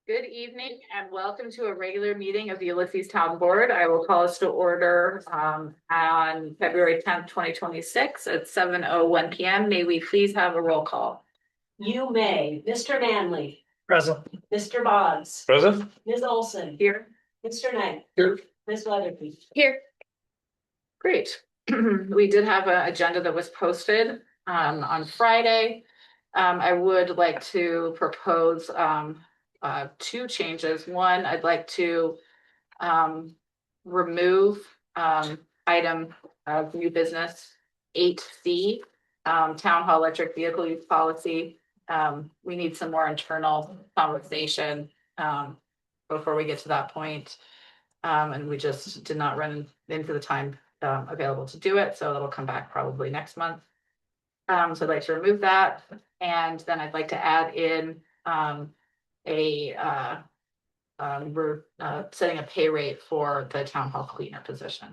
Good evening and welcome to a regular meeting of the Ulysses Town Board. I will call us to order on February 10th, 2026 at 7:01 p.m. May we please have a roll call? You may. Mr. Manley, Present. Mr. Boggs, Present. Ms. Olson, Here. Mr. Knight, Here. Ms. Weatherby. Here. Great. We did have an agenda that was posted on Friday. I would like to propose two changes. One, I'd like to remove item of new business 8C, town hall electric vehicle use policy. We need some more internal conversation before we get to that point. And we just did not run into the time available to do it, so it'll come back probably next month. So I'd like to remove that, and then I'd like to add in we're setting a pay rate for the town hall cleaner position.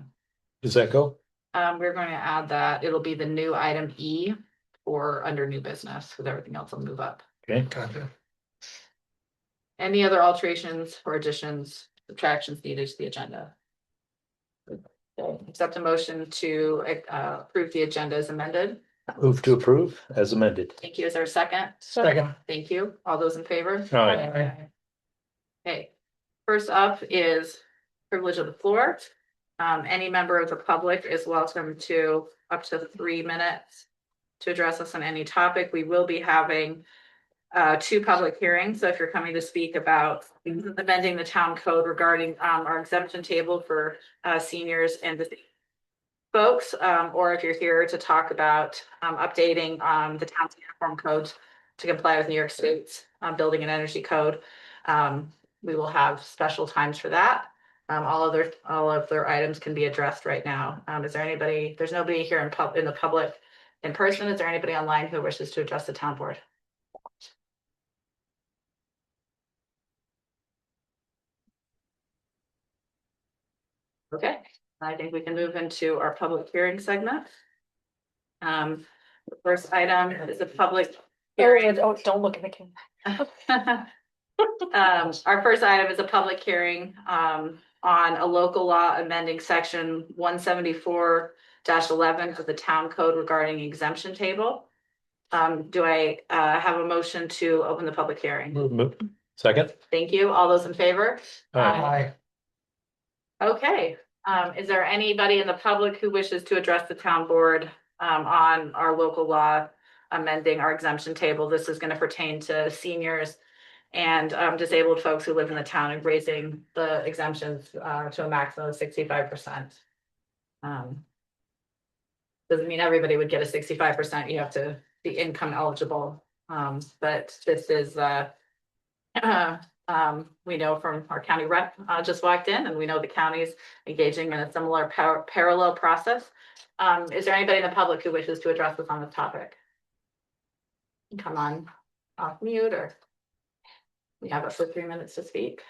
Does that go? We're going to add that. It'll be the new item E or under new business, because everything else will move up. Okay. Gotcha. Any other alterations or additions, subtractions needed to the agenda? Accept a motion to approve the agenda as amended. Move to approve as amended. Thank you. Is there a second? Second. Thank you. All those in favor? Aye. Okay. First up is privilege of the floor. Any member of the public is welcome to up to 3 minutes to address us on any topic. We will be having two public hearings. So if you're coming to speak about amending the town code regarding our exemption table for seniors and folks, or if you're here to talk about updating the town's uniform code to comply with New York State's building and energy code, we will have special times for that. All of their items can be addressed right now. Is there anybody? There's nobody here in the public in person. Is there anybody online who wishes to address the town board? Okay, I think we can move into our public hearing segment. The first item is a public hearing. Oh, don't look at the camera. Our first item is a public hearing on a local law amending section 174-11 of the town code regarding exemption table. Do I have a motion to open the public hearing? Move. Second. Thank you. All those in favor? Aye. Okay. Is there anybody in the public who wishes to address the town board on our local law amending our exemption table? This is going to pertain to seniors and disabled folks who live in the town and raising the exemptions to a maximum of 65%. Doesn't mean everybody would get a 65%. You have to be income eligible. But this is we know from our county rep just walked in, and we know the county's engaging in a similar parallel process. Is there anybody in the public who wishes to address us on this topic? Come on off mute, or we have up for 3 minutes to speak.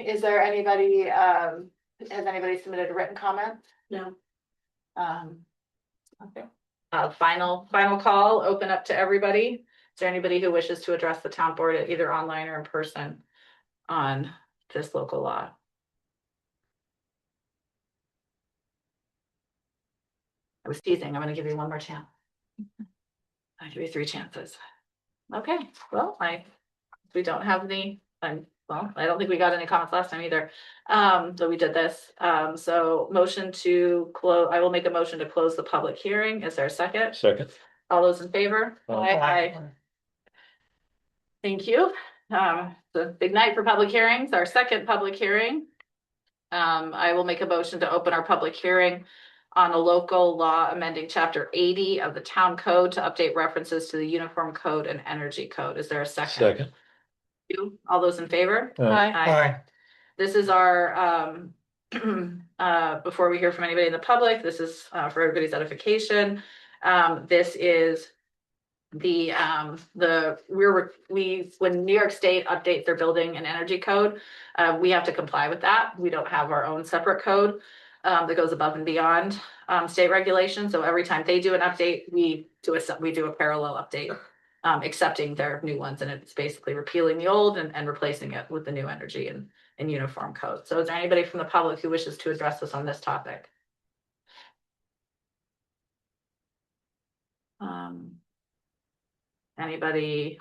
Is there anybody, has anybody submitted a written comment? No. Okay. Final call, open up to everybody. Is there anybody who wishes to address the town board either online or in person on this local law? I was teasing. I'm going to give you one more chance. I'll give you 3 chances. Okay, well, we don't have any, well, I don't think we got any comments last time either. But we did this. So motion to close, I will make a motion to close the public hearing. Is there a second? Second. All those in favor? Aye. Thank you. It's a big night for public hearings, our second public hearing. I will make a motion to open our public hearing on a local law amending chapter 80 of the town code to update references to the uniform code and energy code. Is there a second? Second. All those in favor? Aye. This is our before we hear from anybody in the public, this is for everybody's edification. This is when New York State updates their building and energy code, we have to comply with that. We don't have our own separate code that goes above and beyond state regulation. So every time they do an update, we do a parallel update accepting their new ones, and it's basically repealing the old and replacing it with the new energy and uniform code. So is there anybody from the public who wishes to address us on this topic? Anybody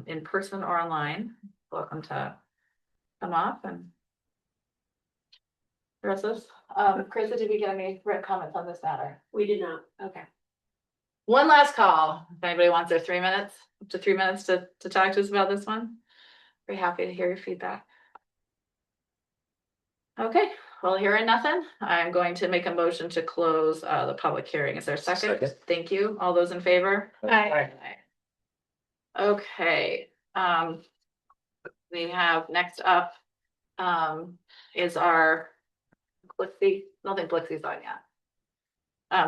in person or online, welcome to come up and address this. Chris, did we get any written comments on this matter? We did not. Okay. One last call. If anybody wants their 3 minutes, up to 3 minutes to talk to us about this one. Very happy to hear your feedback. Okay, well, hearing nothing, I'm going to make a motion to close the public hearing. Is there a second? Second. Thank you. All those in favor? Aye. Okay, we have next up is our Blixie. I don't think Blixie's on yet.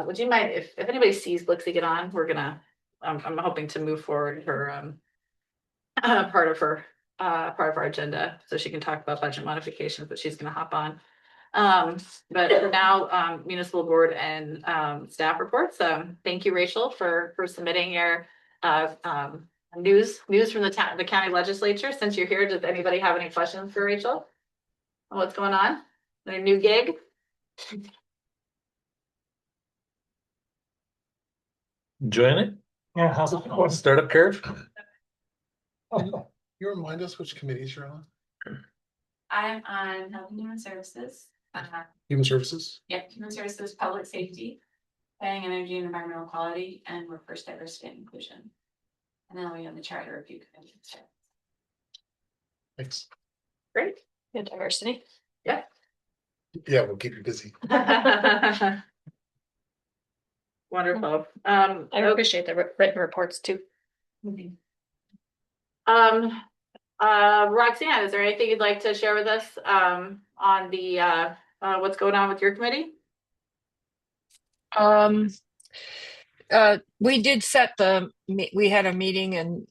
Would you mind if anybody sees Blixie get on, we're gonna, I'm hoping to move forward her part of our agenda, so she can talk about budget modifications, but she's gonna hop on. But for now, municipal board and staff reports. Thank you, Rachel, for submitting your news from the county legislature. Since you're here, does anybody have any questions for Rachel on what's going on? Their new gig? Enjoying it? Yeah, how's it going? Startup curve? You remind us which committees you're on? I'm on Health and Human Services, Human Services? Human Services, Public Safety, Planning, Energy and Environmental Quality, and Workforce Diversity and Inclusion. And then we have the Charter Review Committee. Thanks. Great. Good diversity. Yeah, we'll keep you busy. Wonderful. I appreciate the written reports too. Roxanne, is there anything you'd like to share with us on the what's going on with your committee? We did set we had a meeting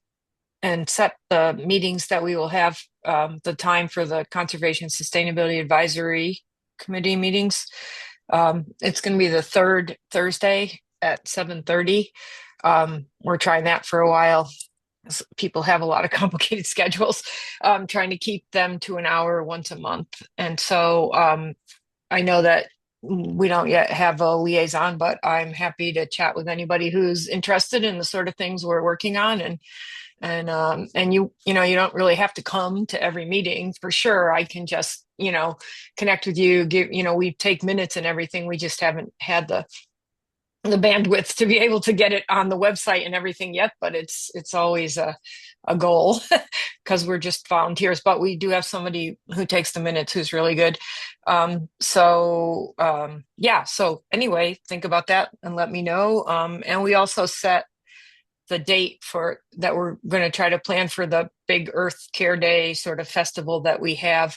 and set the meetings that we will have, the time for the Conservation Sustainability Advisory Committee meetings. It's going to be the third Thursday at 7:30. We're trying that for a while. People have a lot of complicated schedules, trying to keep them to an hour once a month. And so I know that we don't yet have a liaison, but I'm happy to chat with anybody who's interested in the sort of things we're working on. And you know, you don't really have to come to every meeting for sure. I can just, connect with you, we take minutes and everything. We just haven't had the bandwidth to be able to get it on the website and everything yet, but it's always a goal because we're just volunteers, but we do have somebody who takes the minutes who's really good. So anyway, think about that and let me know. And we also set the date that we're going to try to plan for the big Earth Care Day sort of festival that we have,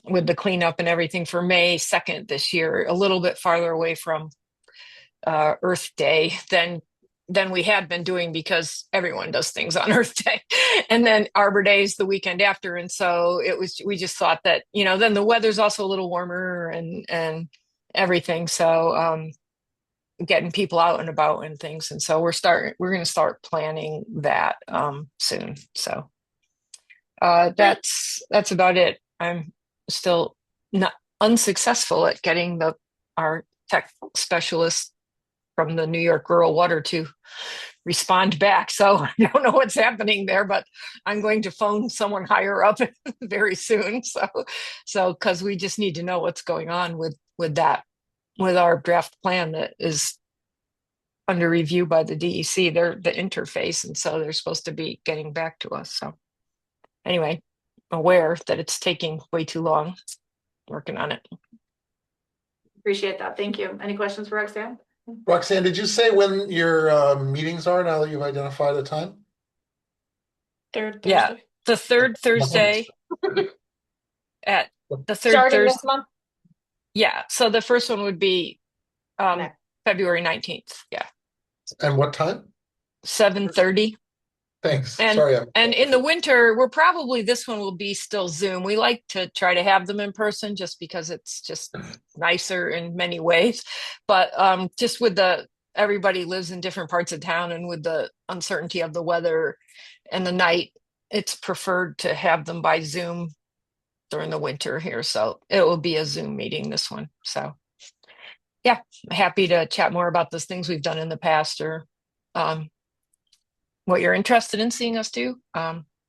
with the cleanup and everything, for May 2nd this year, a little bit farther away from Earth Day than we had been doing, because everyone does things on Earth Day, and then Arbor Day is the weekend after. And so we just thought that, then the weather's also a little warmer and everything. So getting people out and about and things. And so we're going to start planning that soon. So that's about it. I'm still not unsuccessful at getting our tech specialist from the New York Rural Water to respond back. So I don't know what's happening there, but I'm going to phone someone higher up very soon. So because we just need to know what's going on with that, with our draft plan that is under review by the DEC. They're the interface, and so they're supposed to be getting back to us. So anyway, aware that it's taking way too long, working on it. Appreciate that. Thank you. Any questions for Roxanne? Roxanne, did you say when your meetings are now that you've identified a time? Third Yeah. Thursday. The third Thursday at the third Starting Thursday. this month. Yeah. So the first one would be February 19th. Yeah. And what time? 7:30. Thanks. And, Sorry. and in the winter, this one will be still Zoom. We like to try to have them in person just because it's just nicer in many ways. But just with the everybody lives in different parts of town, and with the uncertainty of the weather and the night, it's preferred to have them by Zoom during the winter here. So it will be a Zoom meeting, this one. So yeah, happy to chat more about those things we've done in the past, or what you're interested in seeing us do.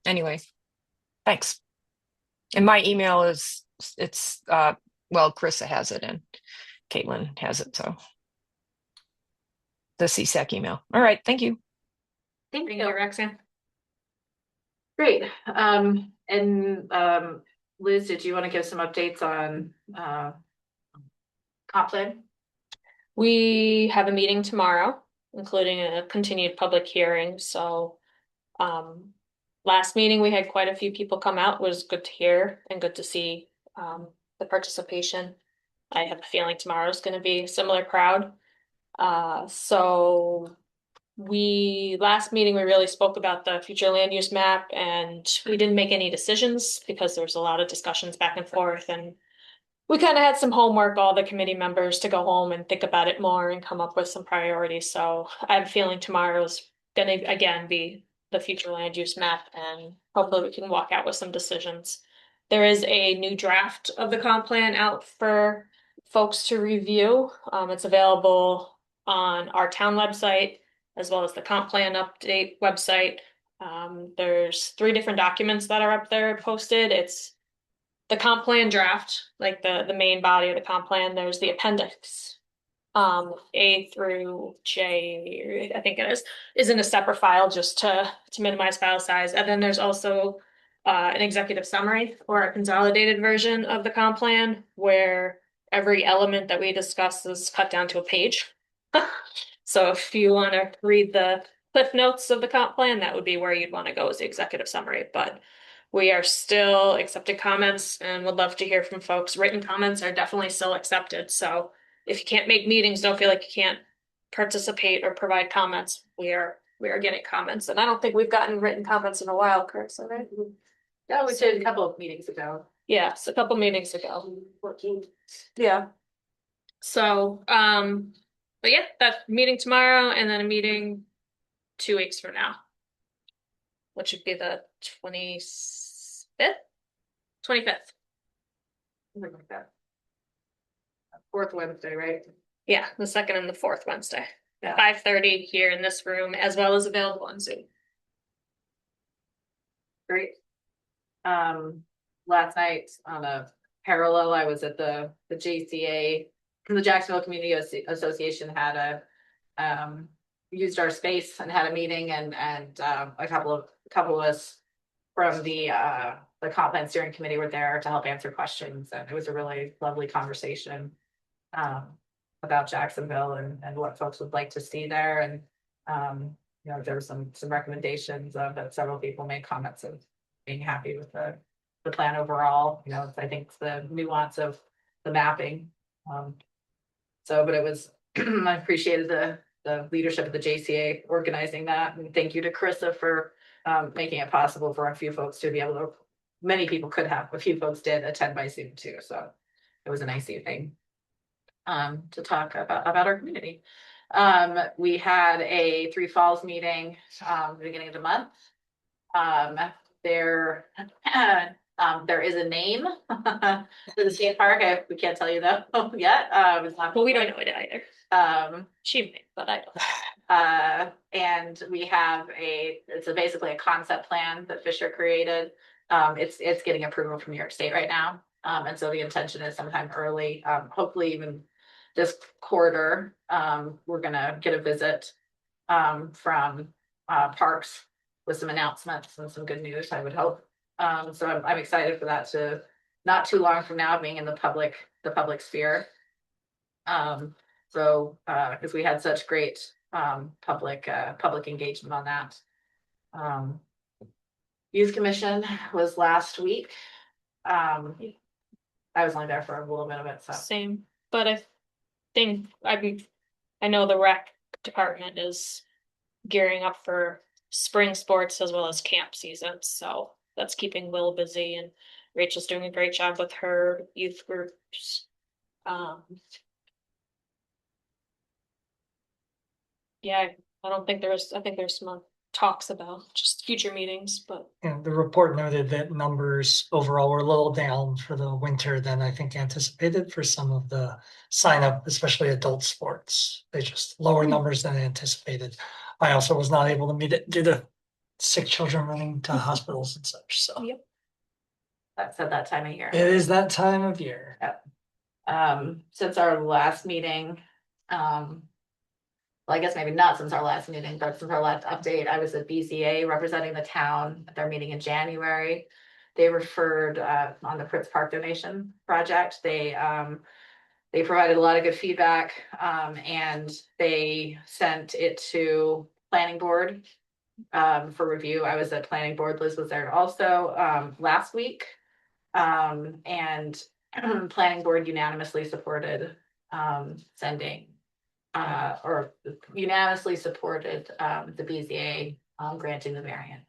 Anyway, thanks. And my email is, well, Carissa has it and Caitlin has it. So the CSAC email. All right. Thank you. Thank Thank you, you. Roxanne. Great. Liz, did you want to give some updates on comp plan? We have a meeting tomorrow, including a continued public hearing, so last meeting, we had quite a few people come out. It was good to hear and good to see the participation. I have a feeling tomorrow is gonna be a similar crowd. So last meeting, we really spoke about the future land use map, and we didn't make any decisions because there was a lot of discussions back and forth, and we kind of had some homework, all the committee members, to go home and think about it more and come up with some priorities. So I have a feeling tomorrow's gonna again be the future land use map, and hopefully we can walk out with some decisions. There is a new draft of the comp plan out for folks to review. It's available on our town website as well as the comp plan update website. There's 3 different documents that are up there posted. It's the comp plan draft, like the main body of the comp plan. There's the appendix, A through J, I think it is in a separate file just to minimize file size. And then there's also an executive summary or a consolidated version of the comp plan where every element that we discuss is cut down to a page. So if you want to read the cliff notes of the comp plan, that would be where you'd want to go as the executive summary. But we are still accepting comments and would love to hear from folks. Written comments are definitely still accepted. So if you can't make meetings, don't feel like you can't participate or provide comments. We are getting comments, and I don't think we've gotten written comments in a while, Chris, right? Yeah, we did a couple of meetings ago. Yes, a couple meetings ago. 14. Yeah. So, but yeah, that meeting tomorrow, and then a meeting 2 weeks from now, which would be the 25th. Something like that. 4th Wednesday, right? Yeah, the 2nd and the 4th Wednesday. Yeah. 5:30 here in this room, as well as available on Zoom. Great. Last night on a parallel, I was at the JCA, the Jacksonville Community Association had used our space and had a meeting, and a couple of us from the comp plan steering committee were there to help answer questions, and it was a really lovely conversation about Jacksonville and what folks would like to see there. And there were some recommendations that several people made comments of being happy with the plan overall. I think it's the nuance of the mapping. But it was I appreciated the leadership of the JCA organizing that, and thank you to Carissa for making it possible for a few folks to be able to. Many people could have, a few folks did attend by Zoom too, so it was a nice evening to talk about our community. We had a Three Falls meeting beginning of the month. There is a name to the state park. We can't tell you though yet. It's not. Well, we don't know it either. She may, but I don't. And we have it's basically a concept plan that Fisher created. It's getting approval from New York State right now. And so the intention is sometime early, hopefully even this quarter, we're gonna get a visit from Parks with some announcements and some good news, I would hope. So I'm excited for that to not too long from now being in the public sphere. Because we had such great public engagement on that. Youth Commission was last week. I was only there for a little bit of it, so. Same, but I think I know the rec department is gearing up for spring sports as well as camp season, so that's keeping Will busy, and Rachel's doing a great job with her youth groups. Yeah, I don't think I think there's some talks about just future meetings, but And the report noted that numbers overall were a little down for the winter than I think anticipated for some of the sign up, especially adult sports. They just lower numbers than anticipated. I also was not able to meet it due to sick children running to hospitals and such. So Yep. That's at that time of year. it is that time of year. Since our last meeting, well, I guess maybe not since our last meeting, but since our last update, I was at BCA representing the town at their meeting in January. They referred, on the Fritz Park donation project. They provided a lot of good feedback, and they sent it to planning board, for review. I was at planning board, Liz was there also, last week. And planning board unanimously supported, sending, or unanimously supported, the BZA, granting the variant.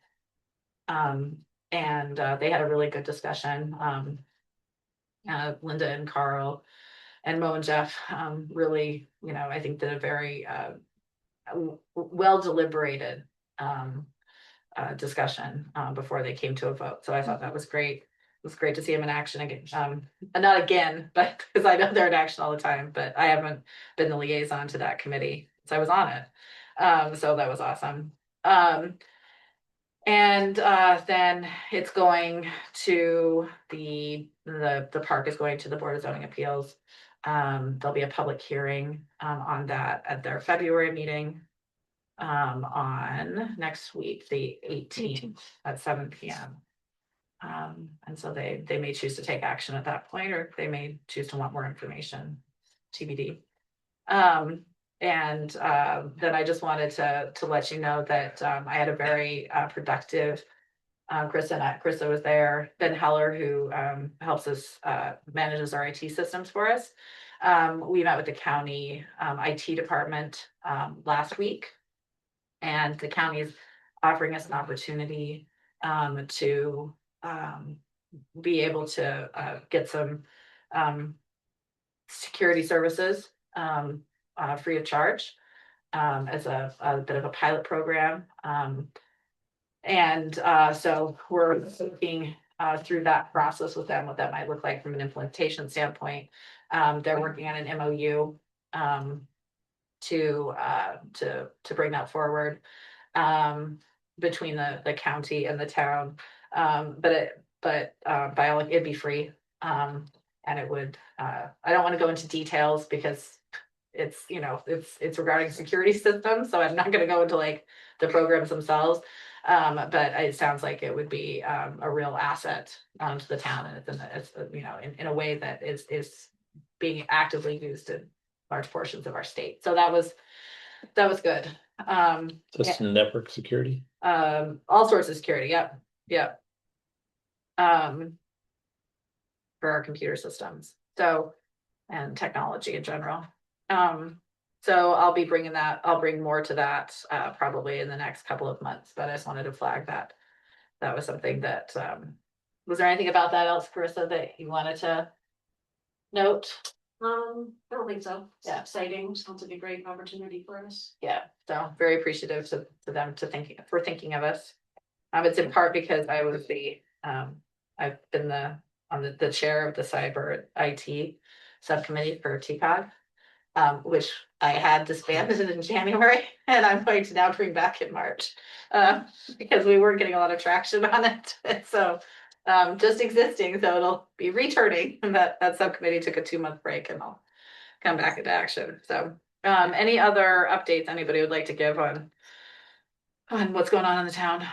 And they had a really good discussion. Linda and Carl and Mo and Jeff, really, I think did a very, well deliberated, discussion, before they came to a vote. So I thought that was great. It was great to see them in action again. Not again, but because I know they're in action all the time, but I haven't been the liaison to that committee, so I was on it. So that was awesome. And then it's going to the park is going to the Board of Zoning Appeals. There'll be a public hearing, on that at their February meeting, on next week, the 18th at 7 p.m. And so they may choose to take action at that point, or they may choose to want more information, TBD. And then I just wanted to let you know that, I had a very, productive, Krista was there, Ben Heller, who, helps us, manages our IT systems for us. We met with the county, IT department, last week. And the county is offering us an opportunity, to, be able to, get some, security services, free of charge, as a bit of a pilot program. And so we're looking, through that process with them, what that might look like from an implementation standpoint. They're working on an MOU, to bring that forward, between the county and the town. But by all, it'd be free. And it would, I don't want to go into details because it's, it's regarding security systems, so I'm not gonna go into like the programs themselves. But it sounds like it would be, a real asset, to the town, and it's in a way that is being actively used in large portions of our state. So that was good. Just network security. All sorts of security. Yep. For our computer systems. So, and technology in general. So I'll bring more to that, probably in the next couple of months, but I just wanted to flag that. That was something that, was there anything about that else, Carissa, that you wanted to note? I don't think so. It's Yeah. exciting. Sounds like a great opportunity for us. Yeah, so very appreciative to them for thinking of us. It's in part because I was I've been the chair of the cyber IT subcommittee for TCOG, which I had disbanded in January, and I'm going to now bring back in March, because we weren't getting a lot of traction on it. And so, just existing, so it'll be returning. And that subcommittee took a 2-month break, and I'll come back into action. So, any other updates anybody would like to give on what's going on in the town?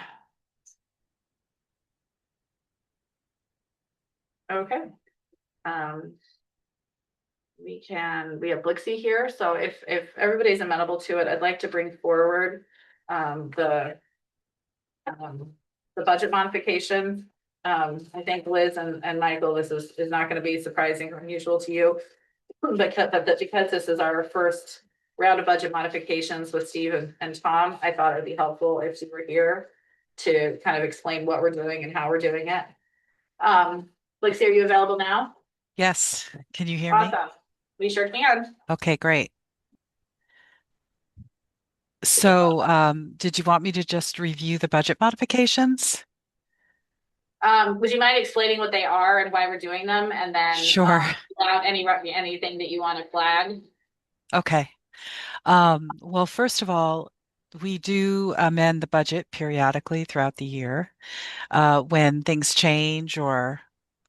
Okay. We have Blixie here, so if everybody's amenable to it, I'd like to bring forward, the budget modification. I think Liz and Michael, this is not gonna be surprising or unusual to you. Because this is our first round of budget modifications with Steve and Tom, I thought it'd be helpful if you were here to kind of explain what we're doing and how we're doing it. Blixie, are you available now? Yes, can you hear me? Awesome. We sure can. Okay, great. So, did you want me to just review the budget modifications? Would you mind explaining what they are and why we're doing them, and then Sure. without anything that you want to flag? Okay. Well, first of all, we do amend the budget periodically throughout the year when things change or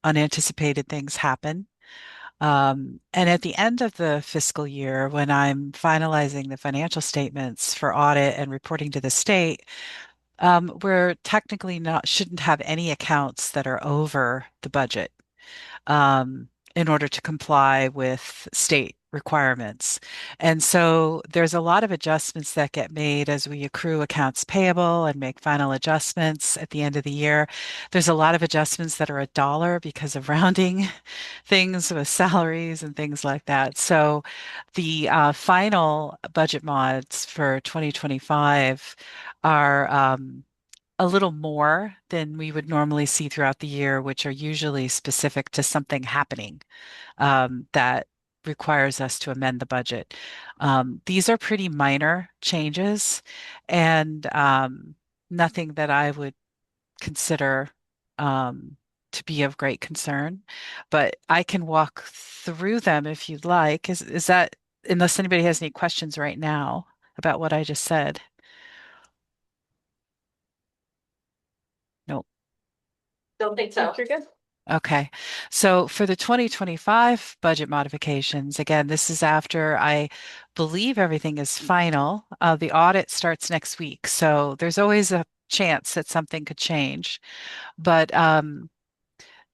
unanticipated things happen. And at the end of the fiscal year, when I'm finalizing the financial statements for audit and reporting to the state, we're technically shouldn't have any accounts that are over the budget in order to comply with state requirements. And so there's a lot of adjustments that get made as we accrue accounts payable and make final adjustments at the end of the year. There's a lot of adjustments that are $1 because of rounding things with salaries and things like that. So the final budget mods for 2025 are a little more than we would normally see throughout the year, which are usually specific to something happening that requires us to amend the budget. These are pretty minor changes and nothing that I would consider to be of great concern, but I can walk through them if you'd like. Is that, unless anybody has any questions right now about what I just said? No. Don't think so. You're good. Okay. So for the 2025 budget modifications, again, this is after I believe everything is final. The audit starts next week, so there's always a chance that something could change. But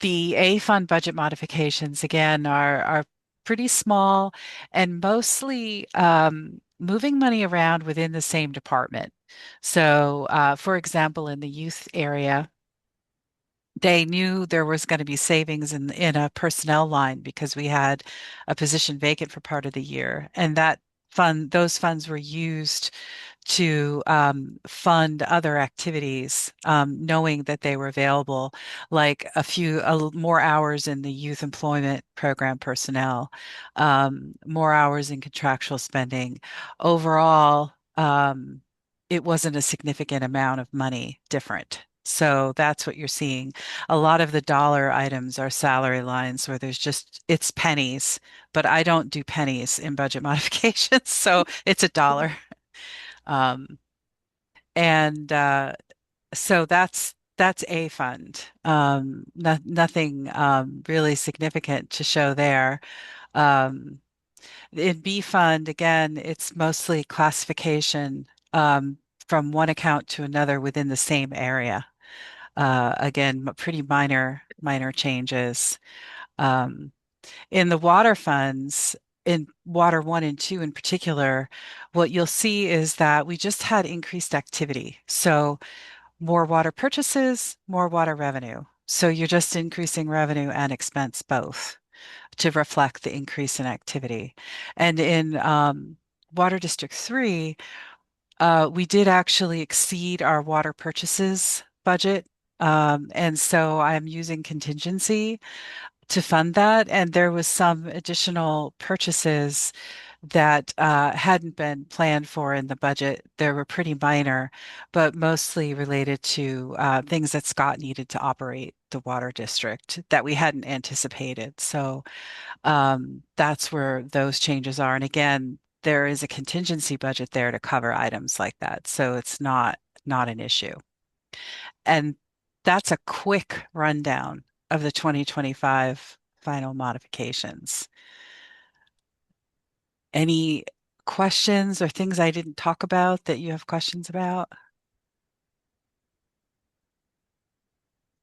the A fund budget modifications, again, are pretty small and mostly moving money around within the same department. So, for example, in the youth area, they knew there was going to be savings in a personnel line because we had a position vacant for part of the year, and those funds were used to fund other activities, knowing that they were available, like more hours in the youth employment program personnel, more hours in contractual spending. Overall, it wasn't a significant amount of money different. So that's what you're seeing. A lot of the dollar items are salary lines where it's pennies, but I don't do pennies in budget modifications, so it's $1. Um, and so that's a fund. Nothing really significant to show there. Um, in B fund, again, it's mostly classification from one account to another within the same area. Again, pretty minor changes. Um, in the water funds, in water one and two in particular, what you'll see is that we just had increased activity. So more water purchases, more water revenue. So you're just increasing revenue and expense both to reflect the increase in activity. And in Water District 3, we did actually exceed our water purchases budget. And so I'm using contingency to fund that. And there was some additional purchases that hadn't been planned for in the budget. They were pretty minor, but mostly related to things that Scott needed to operate the water district that we hadn't anticipated. So that's where those changes are. And again, there is a contingency budget there to cover items like that. So it's not an issue. And that's a quick rundown of the 2025 final modifications. Any questions or things I didn't talk about that you have questions about?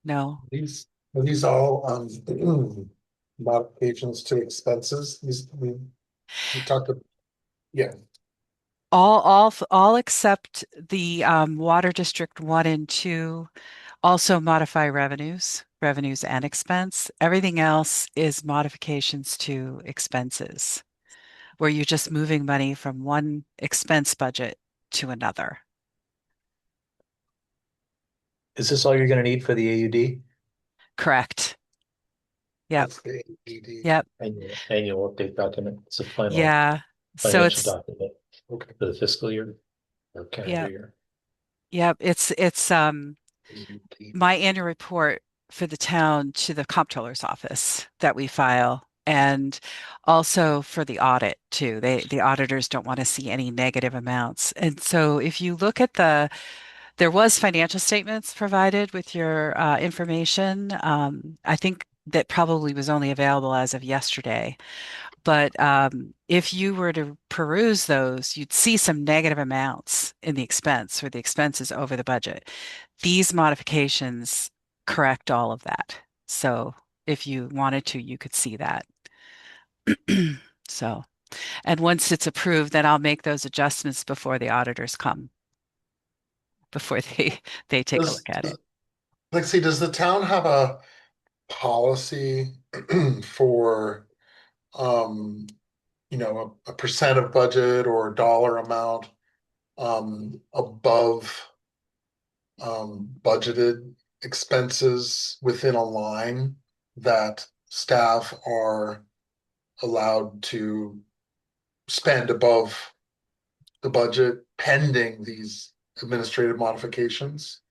No. Are these all modifications to expenses? We talked about, yeah. All except the Water District 1 and 2 also modify revenues and expense. Everything else is modifications to expenses, where you're just moving money from one expense budget to another. Is this all you're gonna need for the AUD? Correct. Yep. That's the AED. Yep. Annual update document. It's a final Yeah. So financial it's document for the fiscal year. Yeah. Yep, it's my annual report for the town to the comptroller's office that we file, and also for the audit too. The auditors don't want to see any negative amounts. And so if you look at there was financial statements provided with your information. I think that probably was only available as of yesterday. But if you were to peruse those, you'd see some negative amounts in the expense, or the expenses over the budget. These modifications correct all of that. So if you wanted to, you could see that. So, and once it's approved, then I'll make those adjustments before the auditors come, before they take a Does, look at it. Lexi, does the town have a policy for, um, a percent of budget or a dollar amount, above, budgeted expenses within a line that staff are allowed to spend above the budget pending these administrative modifications?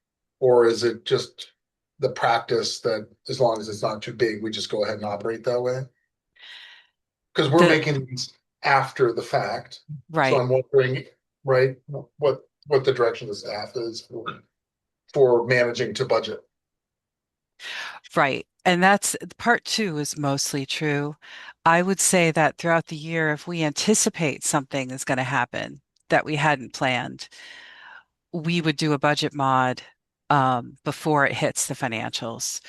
Or is it just the practice that as long as it's not too big, we just go ahead and operate that way? Because we're The, making these after the fact. So right. I'm wondering, right, what the direction of the staff is for managing to budget. Right. And that's part two is mostly true. I would say that throughout the year, if we anticipate something is going to happen that we hadn't planned, we would do a budget mod before it hits the financials.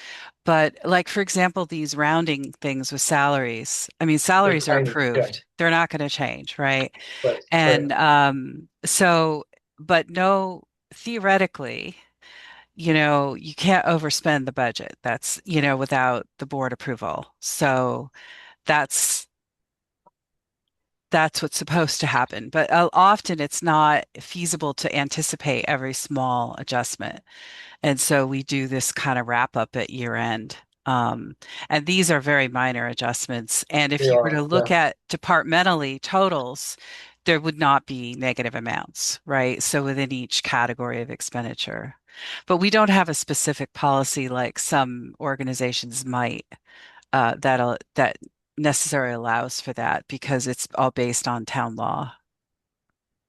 But like, for example, these rounding things with salaries, I mean, They're salaries are tiny, yeah, approved. They're not going to change, right? right, right. And but no, theoretically, you can't overspend the budget. That's, without the board approval. So that's that's what's supposed to happen. But often it's not feasible to anticipate every small adjustment. And so we do this kind of wrap up at year end. Um, and these are very minor adjustments. And if They you were to are, look yeah. at departmentally totals, there would not be negative amounts, right? So within each category of expenditure. But we don't have a specific policy like some organizations might, that necessarily allows for that because it's all based on town law,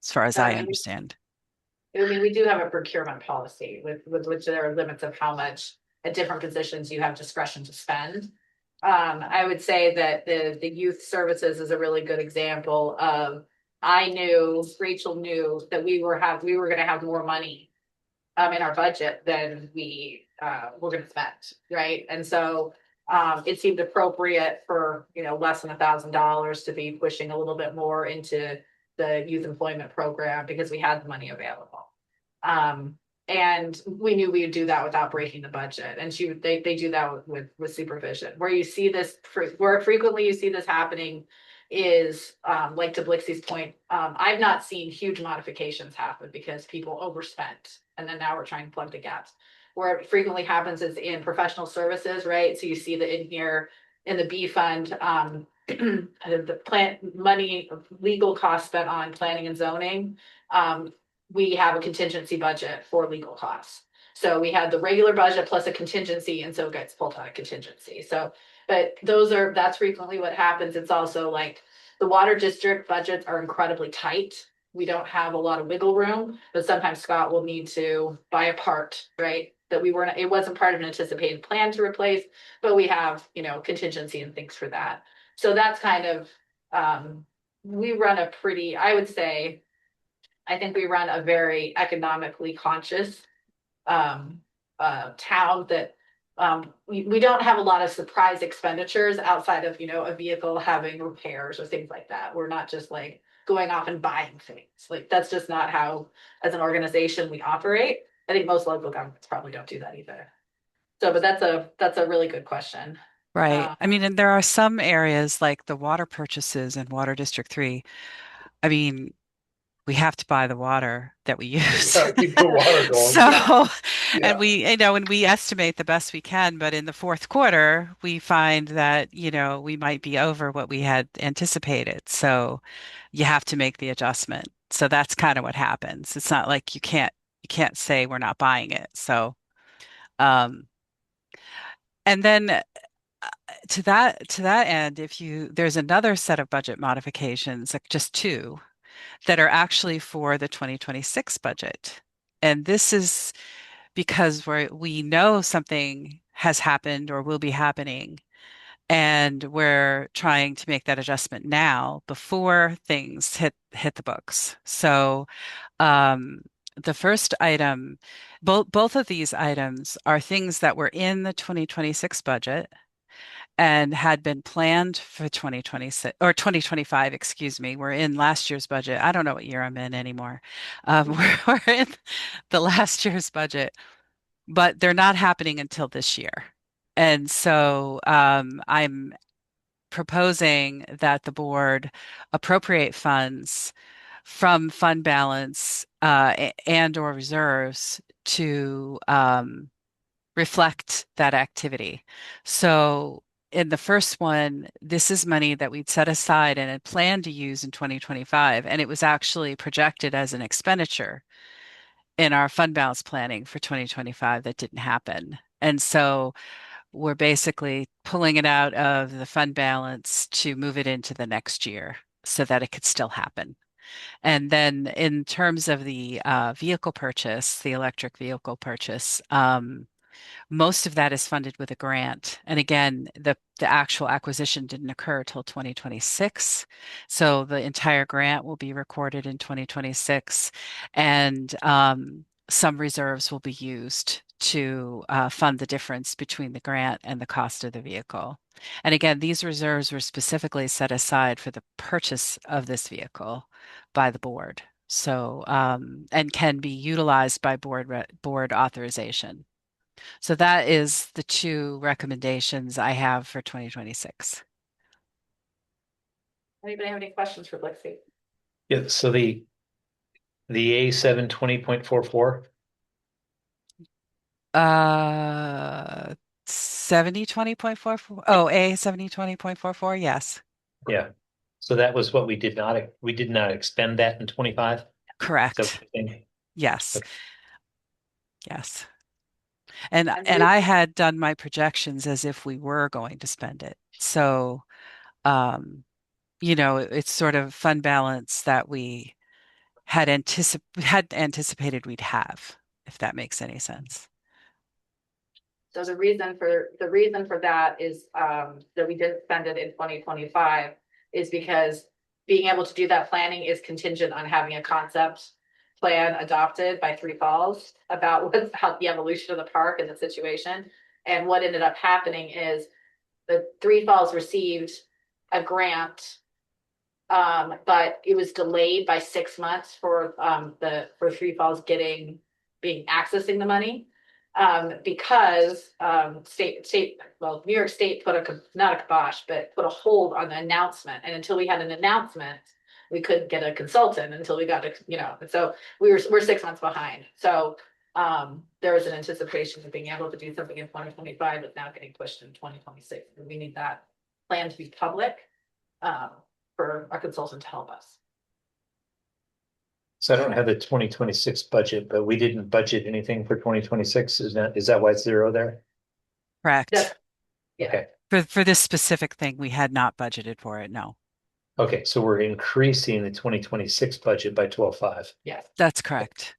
as far as I understand. I mean, we do have a procurement policy with which there are limits of how much at different positions you have discretion to spend. I would say that the youth services is a really good example of, Rachel knew that we were gonna have more money in our budget than we were gonna spend, right? And so it seemed appropriate for, less than $1,000 to be pushing a little bit more into the youth employment program because we had the money available. And we knew we would do that without breaking the budget. And they do that with supervision. Where frequently you see this happening is, like to Blixie's point, I've not seen huge modifications happen because people overspent. And then now we're trying to plug the gaps. Where it frequently happens is in professional services, right? So you see that in here, in the B fund, the plant money, legal costs spent on planning and zoning. We have a contingency budget for legal costs. So we had the regular budget plus a contingency, and so it gets pulled out of contingency. So, but that's frequently what happens. It's also like the water district budgets are incredibly tight. We don't have a lot of wiggle room, but sometimes Scott will need to buy a part, right? It wasn't part of an anticipated plan to replace, but we have, contingency and things for that. So that's kind of, we run I would say, I think we run a very economically conscious town that we don't have a lot of surprise expenditures outside of, a vehicle having repairs or things like that. We're not just like going off and buying things. Like that's just not how, as an organization, we operate. I think most local governments probably don't do that either. So, but that's a really good question. Right. I mean, and there are some areas like the water purchases in Water District 3. I mean, we have to buy the water that we use. Gotta keep the water going. So, Yeah. and we estimate the best we can, but in the fourth quarter, we find that, we might be over what we had anticipated. So you have to make the adjustment. So that's kind of what happens. It's not like you can't say we're not buying it. So um and then to that end, if you there's another set of budget modifications, like just two, that are actually for the 2026 budget. And this is because we know something has happened or will be happening, and we're trying to make that adjustment now before things hit the books. So the first item, both of these items are things that were in the 2026 budget and had been planned for 2026 or 2025, excuse me. We're in last year's budget. I don't know what year I'm in anymore. We're in the last year's budget, but they're not happening until this year. And so I'm proposing that the board appropriate funds from fund balance and or reserves to reflect that activity. So in the first one, this is money that we'd set aside and had planned to use in 2025, and it was actually projected as an expenditure in our fund balance planning for 2025 that didn't happen. And so we're basically pulling it out of the fund balance to move it into the next year so that it could still happen. And then in terms of the vehicle purchase, the electric vehicle purchase, most of that is funded with a grant. And again, the actual acquisition didn't occur till 2026. So the entire grant will be recorded in 2026. And some reserves will be used to fund the difference between the grant and the cost of the vehicle. And again, these reserves were specifically set aside for the purchase of this vehicle by the board. So, and can be utilized by board authorization. So that is the two recommendations I have for 2026. Anybody have any questions for Lexi? Yeah, so the A7 20.44, Uh, 7020.44. Oh, A 7020.44. Yes, yeah. So that was what we did not expend that in 25. correct. Yes. Okay. Yes. And And I had done my projections as if we were going to spend it. So, um, it's sort of fund balance that we had anticipated we'd have, if that makes any sense. So the reason for that is that we didn't spend it in 2025 is because being able to do that planning is contingent on having a concept plan adopted by Three Falls about how the evolution of the park and the situation. And what ended up happening is the Three Falls received a grant, but it was delayed by 6 months for Three Falls being accessing the money. Because New York State put not a kibosh, but put a hold on the announcement. And until we had an announcement, we couldn't get a consultant until we got so we're 6 months behind. So there was an anticipation of being able to do something in 2025, but now getting pushed in 2026. And we need that plan to be public for a consultant to help us. So I don't have the 2026 budget, but we didn't budget anything for 2026. Is that why it's zero there? Correct. Yeah. Okay. For this specific thing, we had not budgeted for it. No, Okay, so we're increasing the 2026 budget by 12.5. Yes. that's correct.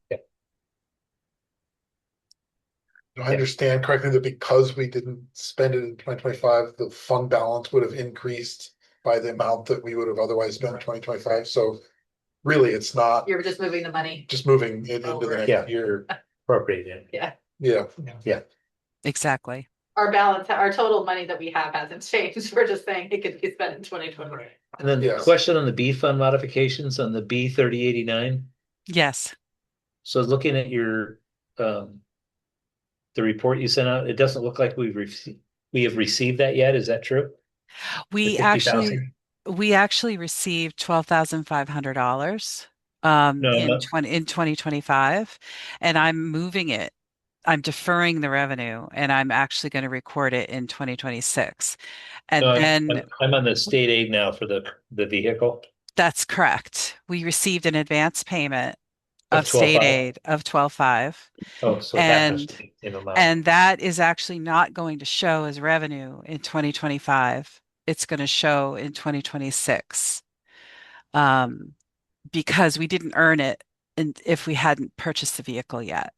Do I understand correctly that because we didn't spend it in 2025, the fund balance would have increased by the amount that we would have otherwise spent in 2025? So really, it's not You're just moving the money. just moving it into the Yeah. next year. Appropriated. Yeah. Yeah, Exactly. Our balance, our total money that we have hasn't changed. We're just saying it could be spent in 2020. And then the Yes. question on the B fund modifications on the B 3089. Yes. So looking at your the report you sent out, it doesn't look like we have received that yet. Is that true? We The actually 50,000? we actually received $12,500 No, in 2025, and I'm moving it. I'm deferring the revenue, and I'm actually going to record it in 2026. And No, then I'm on the state aid now for the vehicle. That's correct. We received an advance payment Of of state 12.5? aid of 12.5. Oh, so that must And be the same amount. and that is actually not going to show as revenue in 2025. It's going to show in 2026. Um, because we didn't earn it and if we hadn't purchased the vehicle yet.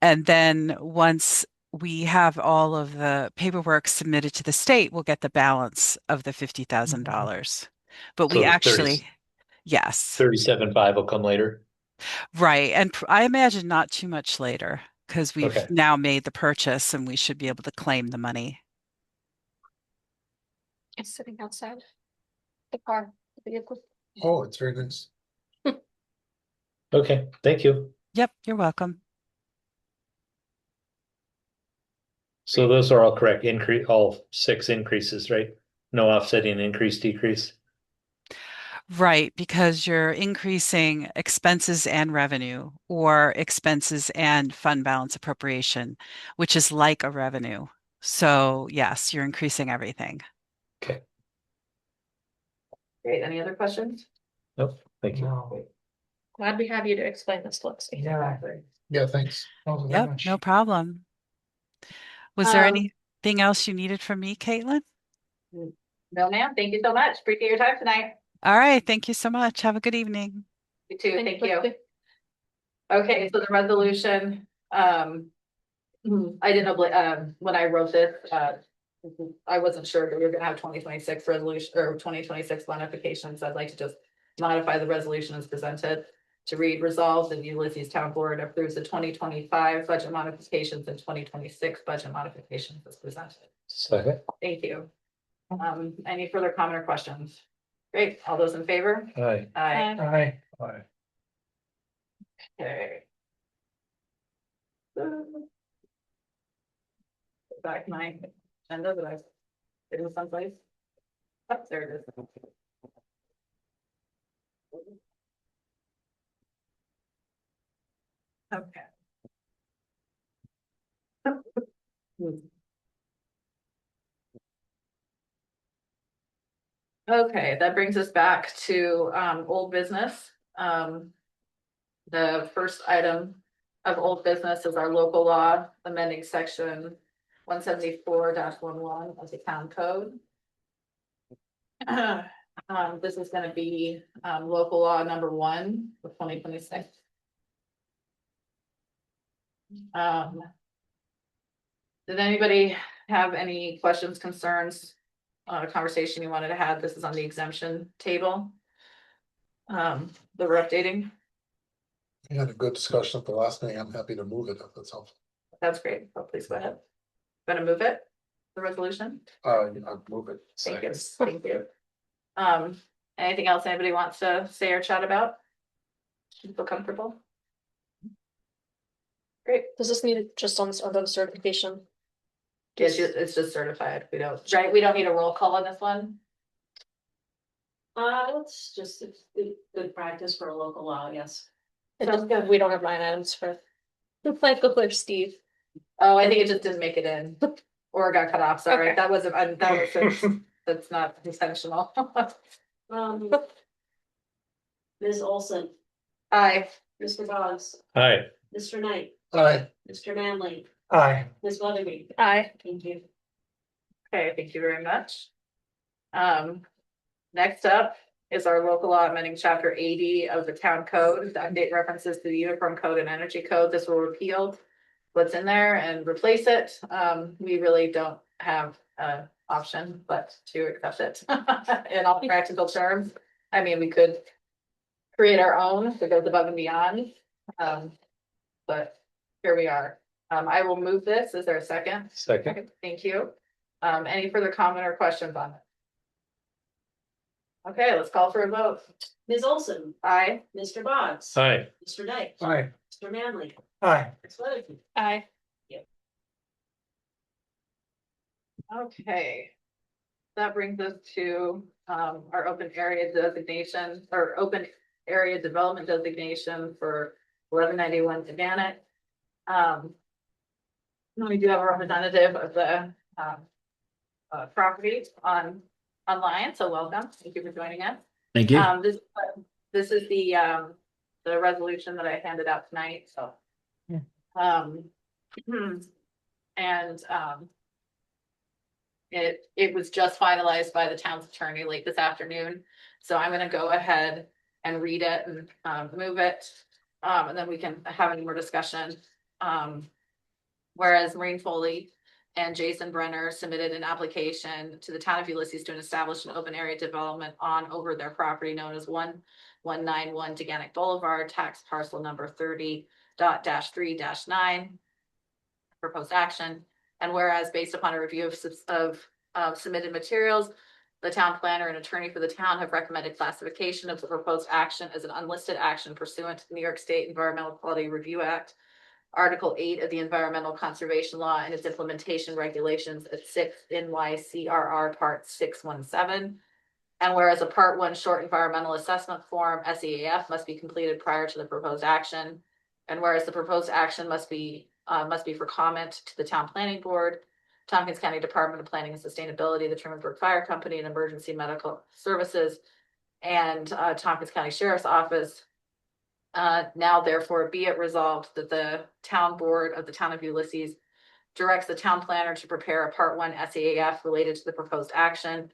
And then once we have all of the paperwork submitted to the state, we'll get the balance of the $50,000. But we So actually, yes, 37.5 will come later. right. And I imagine not too much later because we've Okay. now made the purchase and we should be able to claim the money. It's sitting outside the car, the vehicle. Oh, it's very nice. Okay, thank you. Yep, you're welcome. So those are all correct, all 6 increases, right? No offsetting increase, decrease. Right, because you're increasing expenses and revenue or expenses and fund balance appropriation, which is like a revenue. So yes, you're increasing everything. Okay, Great, any other questions? nope, thank you. No. Glad we have you to explain this to us. Yeah. Yeah, thanks. Thank you very Yep, much. no problem. Was there Um, anything else you needed from me, Caitlin? No, ma'am, thank you so much. Appreciate your time tonight. All right, thank you so much. Have a good evening. You too, thank you. Okay, so the resolution, I didn't know, when I wrote this, I wasn't sure that we were gonna have 2026 resolution or 2026 modifications. I'd like to just modify the resolution as presented to read resolved that the Ulysses Town Board approves the 2025 budget modifications and 2026 budget modifications as presented. Second. Thank you. Any further comment or questions? Great, all those in favor? Aye. Aye. Aye. Okay. Back to my agenda that I did in someplace. Oh, there it is. Okay. Okay, that brings us back to old business. The first item of old business is our local law amending section 174-11 of the town code. This is gonna be local law number 1 for 2026. Did anybody have any questions, concerns, conversation you wanted to have? This is on the exemption table. That we're updating. We had a good discussion at the last meeting. I'm happy to move it if that's helpful. That's great. Oh, please go ahead. Gonna move it, the resolution? I'll move it. Thank you, Second. thank you. Anything else anybody wants to say or chat about? You feel comfortable? Great. Does this need just on the certification? It's just certified. We don't, right? We don't need a roll call on this one. It's just, it's good practice for a local law, yes. Sounds good. We don't have line items for. Michael or Steve. Oh, I think it just didn't make it in. Or it got cut off. Sorry, Okay. that wasn't, that's not intentional. Ms. Olson, Aye. Mr. Boggs, Aye. Mr. Knight, Aye. Mr. Manley, Aye. Ms. Weatherby. Aye. Thank you. Okay, thank you very much. Next up is our local law amending chapter 80 of the town code. The update references to the uniform code and energy code. This will repeal what's in there and replace it. We really don't have an option but to accept it in all practical terms. I mean, we could create our own that goes above and beyond. But here we are. I will move this. Is there a second? Second. Thank you. Any further comment or questions on it? Okay, let's call for a vote. Ms. Olson, Aye. Mr. Boggs. Aye. Mr. Knight, Aye. Mr. Manley, Aye. Ms. Weatherby. Aye. Okay. That brings us to our open area designation or open area development designation for 1191 Savannah. We do have a representative of the property online, so welcome. Thank you for joining us. Thank you. This is the resolution that I handed out tonight, so. Yeah. And, it was just finalized by the town's attorney late this afternoon, so I'm gonna go ahead and read it and, move it. And then we can have any more discussion. Whereas Maureen Foley and Jason Brenner submitted an application to the town of Ulysses to establish an open area development on over their property known as 1191 Deganic Boulevard, tax parcel number 30.-3-9. Proposed action, and whereas based upon a review of submitted materials, the town planner and attorney for the town have recommended classification of the proposed action as an unlisted action pursuant to the New York State Environmental Quality Review Act, Article 8 of the Environmental Conservation Law and its implementation regulations at 6 NYCRR Part 617. And whereas a Part 1 short environmental assessment form, SEAF, must be completed prior to the proposed action. And whereas the proposed action must be for comment to the town planning board, Tompkins County Department of Planning and Sustainability, the Trumansburg Fire Company and Emergency Medical Services, and Tompkins County Sheriff's Office. Now therefore be it resolved that the town board of the town of Ulysses directs the town planner to prepare a Part 1 SEAF related to the proposed action,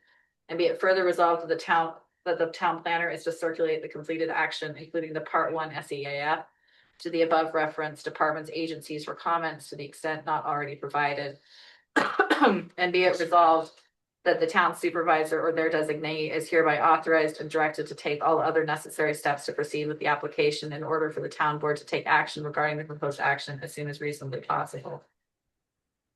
and be it further resolved that the town planner is to circulate the completed action, including the Part 1 SEAF, to the above referenced departments, agencies for comments to the extent not already provided. And be it resolved that the town supervisor or their designee is hereby authorized and directed to take all other necessary steps to proceed with the application in order for the town board to take action regarding the proposed action as soon as reasonably possible.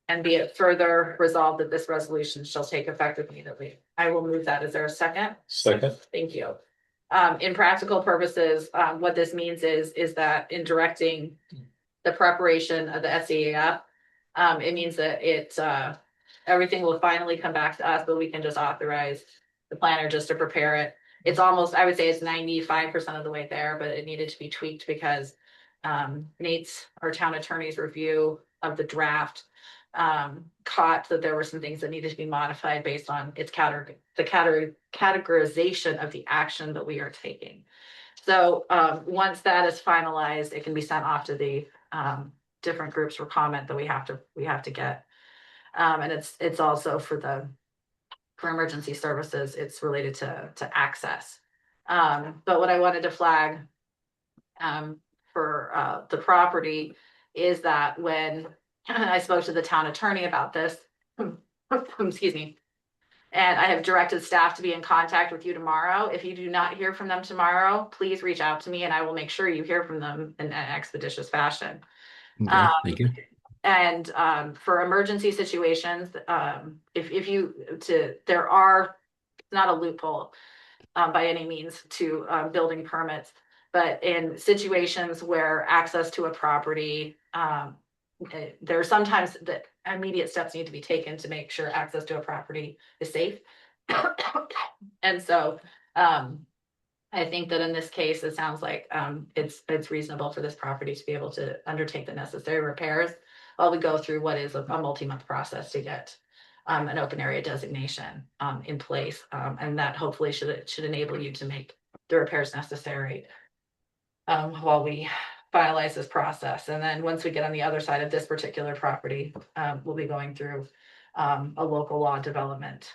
And be it further resolved that this resolution shall take effect immediately. I will move that. Is there a second? Second. Thank you. In practical purposes, what this means is that in directing the preparation of the SEAF, it means that everything will finally come back to us, but we can just authorize the planner just to prepare it. It's almost, I would say it's 95% of the way there, but it needed to be tweaked because Nate's, our town attorney's review of the draft caught that there were some things that needed to be modified based on its categorization of the action that we are taking. So once that is finalized, it can be sent off to the different groups for comment that we have to get. And it's also for emergency services, it's related to access. But what I wanted to flag for the property is that when I spoke to the town attorney about this, excuse me, and I have directed staff to be in contact with you tomorrow. If you do not hear from them tomorrow, please reach out to me and I will make sure you hear from them in an expeditious fashion. Okay, thank you. And for emergency situations, there are not a loophole by any means to building permits, but in situations where access to a property, there are sometimes that immediate steps need to be taken to make sure access to a property is safe. And so I think that in this case, it sounds like it's reasonable for this property to be able to undertake the necessary repairs while we go through what is a multi-month process to get an open area designation in place. And that hopefully should enable you to make the repairs necessary while we finalize this process. And then once we get on the other side of this particular property, we'll be going through a local law development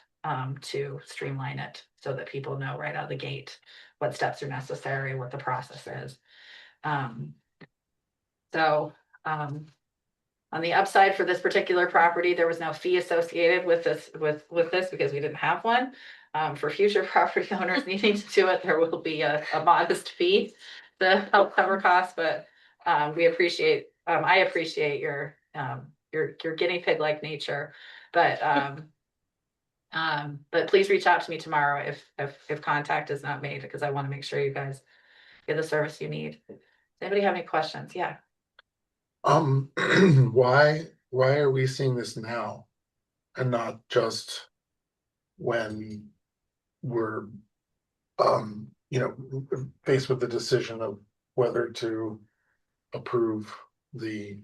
to streamline it so that people know right out of the gate what steps are necessary, what the process is. On the upside for this particular property, there was no fee associated with this because we didn't have one. For future property owners needing to do it, there will be a modest fee to help cover costs, but we appreciate, I appreciate your guinea pig like nature, but please reach out to me tomorrow if contact is not made, because I want to make sure you guys get the service you need. Does anybody have any questions? Yeah. Why are we seeing this now and not just when we're faced with the decision of whether to approve the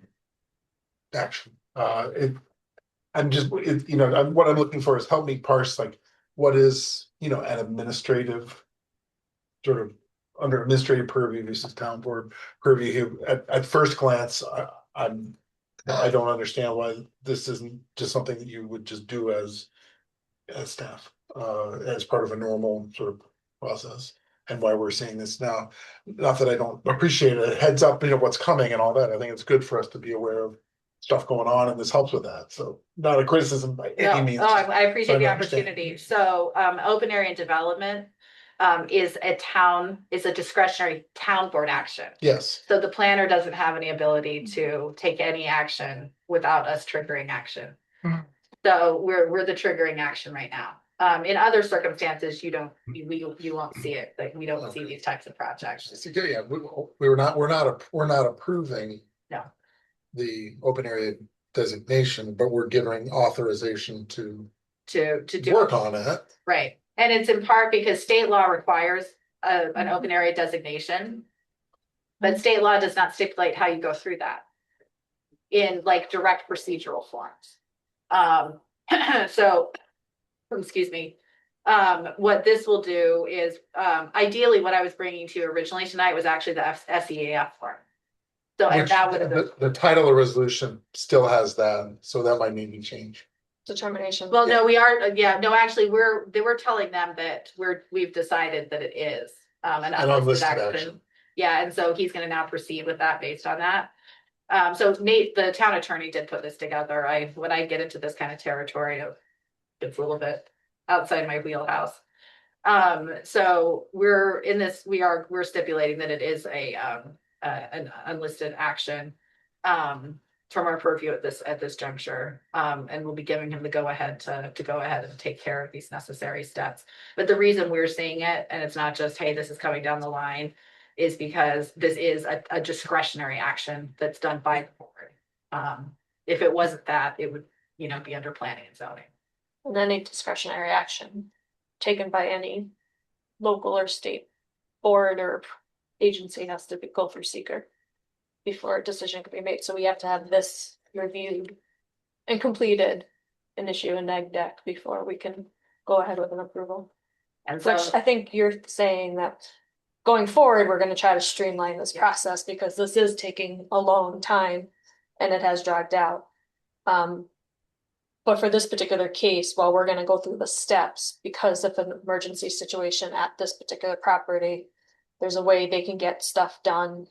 action? What I'm looking for is help me parse like what is an administrative sort of under administrative purview versus town board purview, at first glance, I don't understand why this isn't just something that you would just do as staff, as part of a normal sort of process. And why we're seeing this now, not that I don't appreciate it, heads up, what's coming and all that. I think it's good for us to be aware of stuff going on, and this helps with that. So not a criticism by any No, means. oh, I appreciate But the I understand. opportunity. So, open area development is a discretionary town board action. Yes, So the planner doesn't have any ability to take any action without us triggering action. Mhm. So we're the triggering action right now. In other circumstances, you won't see it, like, we don't see these types of projects. yeah, we're not approving. No. The open area designation, but we're giving authorization to To do. work on it. Right, and it's in part because state law requires an open area designation. But state law does not stipulate how you go through that. In like direct procedural forms. So, excuse me. What this will do is, ideally, what I was bringing to you originally tonight was actually the SEAF form. So, and Which that would have been. the title of the resolution still has that, so that might need to change. Determination. Well, no, we are, yeah, no, actually, we're telling them that we've decided that it is, an An unlisted unlisted action. action. Yeah, and so he's gonna now proceed with that based on that. So Nate, the town attorney, did put this together. When I get into this kind of territory of, it's a little bit outside my wheelhouse. So we're in this, we're stipulating that it is an unlisted action. From our purview at this juncture, and we'll be giving him the go ahead to go ahead and take care of these necessary steps. But the reason we're seeing it, and it's not just, hey, this is coming down the line, is because this is a discretionary action that's done by the board. If it wasn't that, it would, be under planning and zoning. And any discretionary action taken by any local or state board or agency has to go through seeker before a decision can be made. So we have to have this reviewed and completed and issue a neg deck before we can go ahead with an approval. And so, Which I think you're saying that going forward, we're gonna try to streamline this process because this is taking a long time and it has dragged out. But for this particular case, while we're gonna go through the steps, because of an emergency situation at this particular property, there's a way they can get stuff done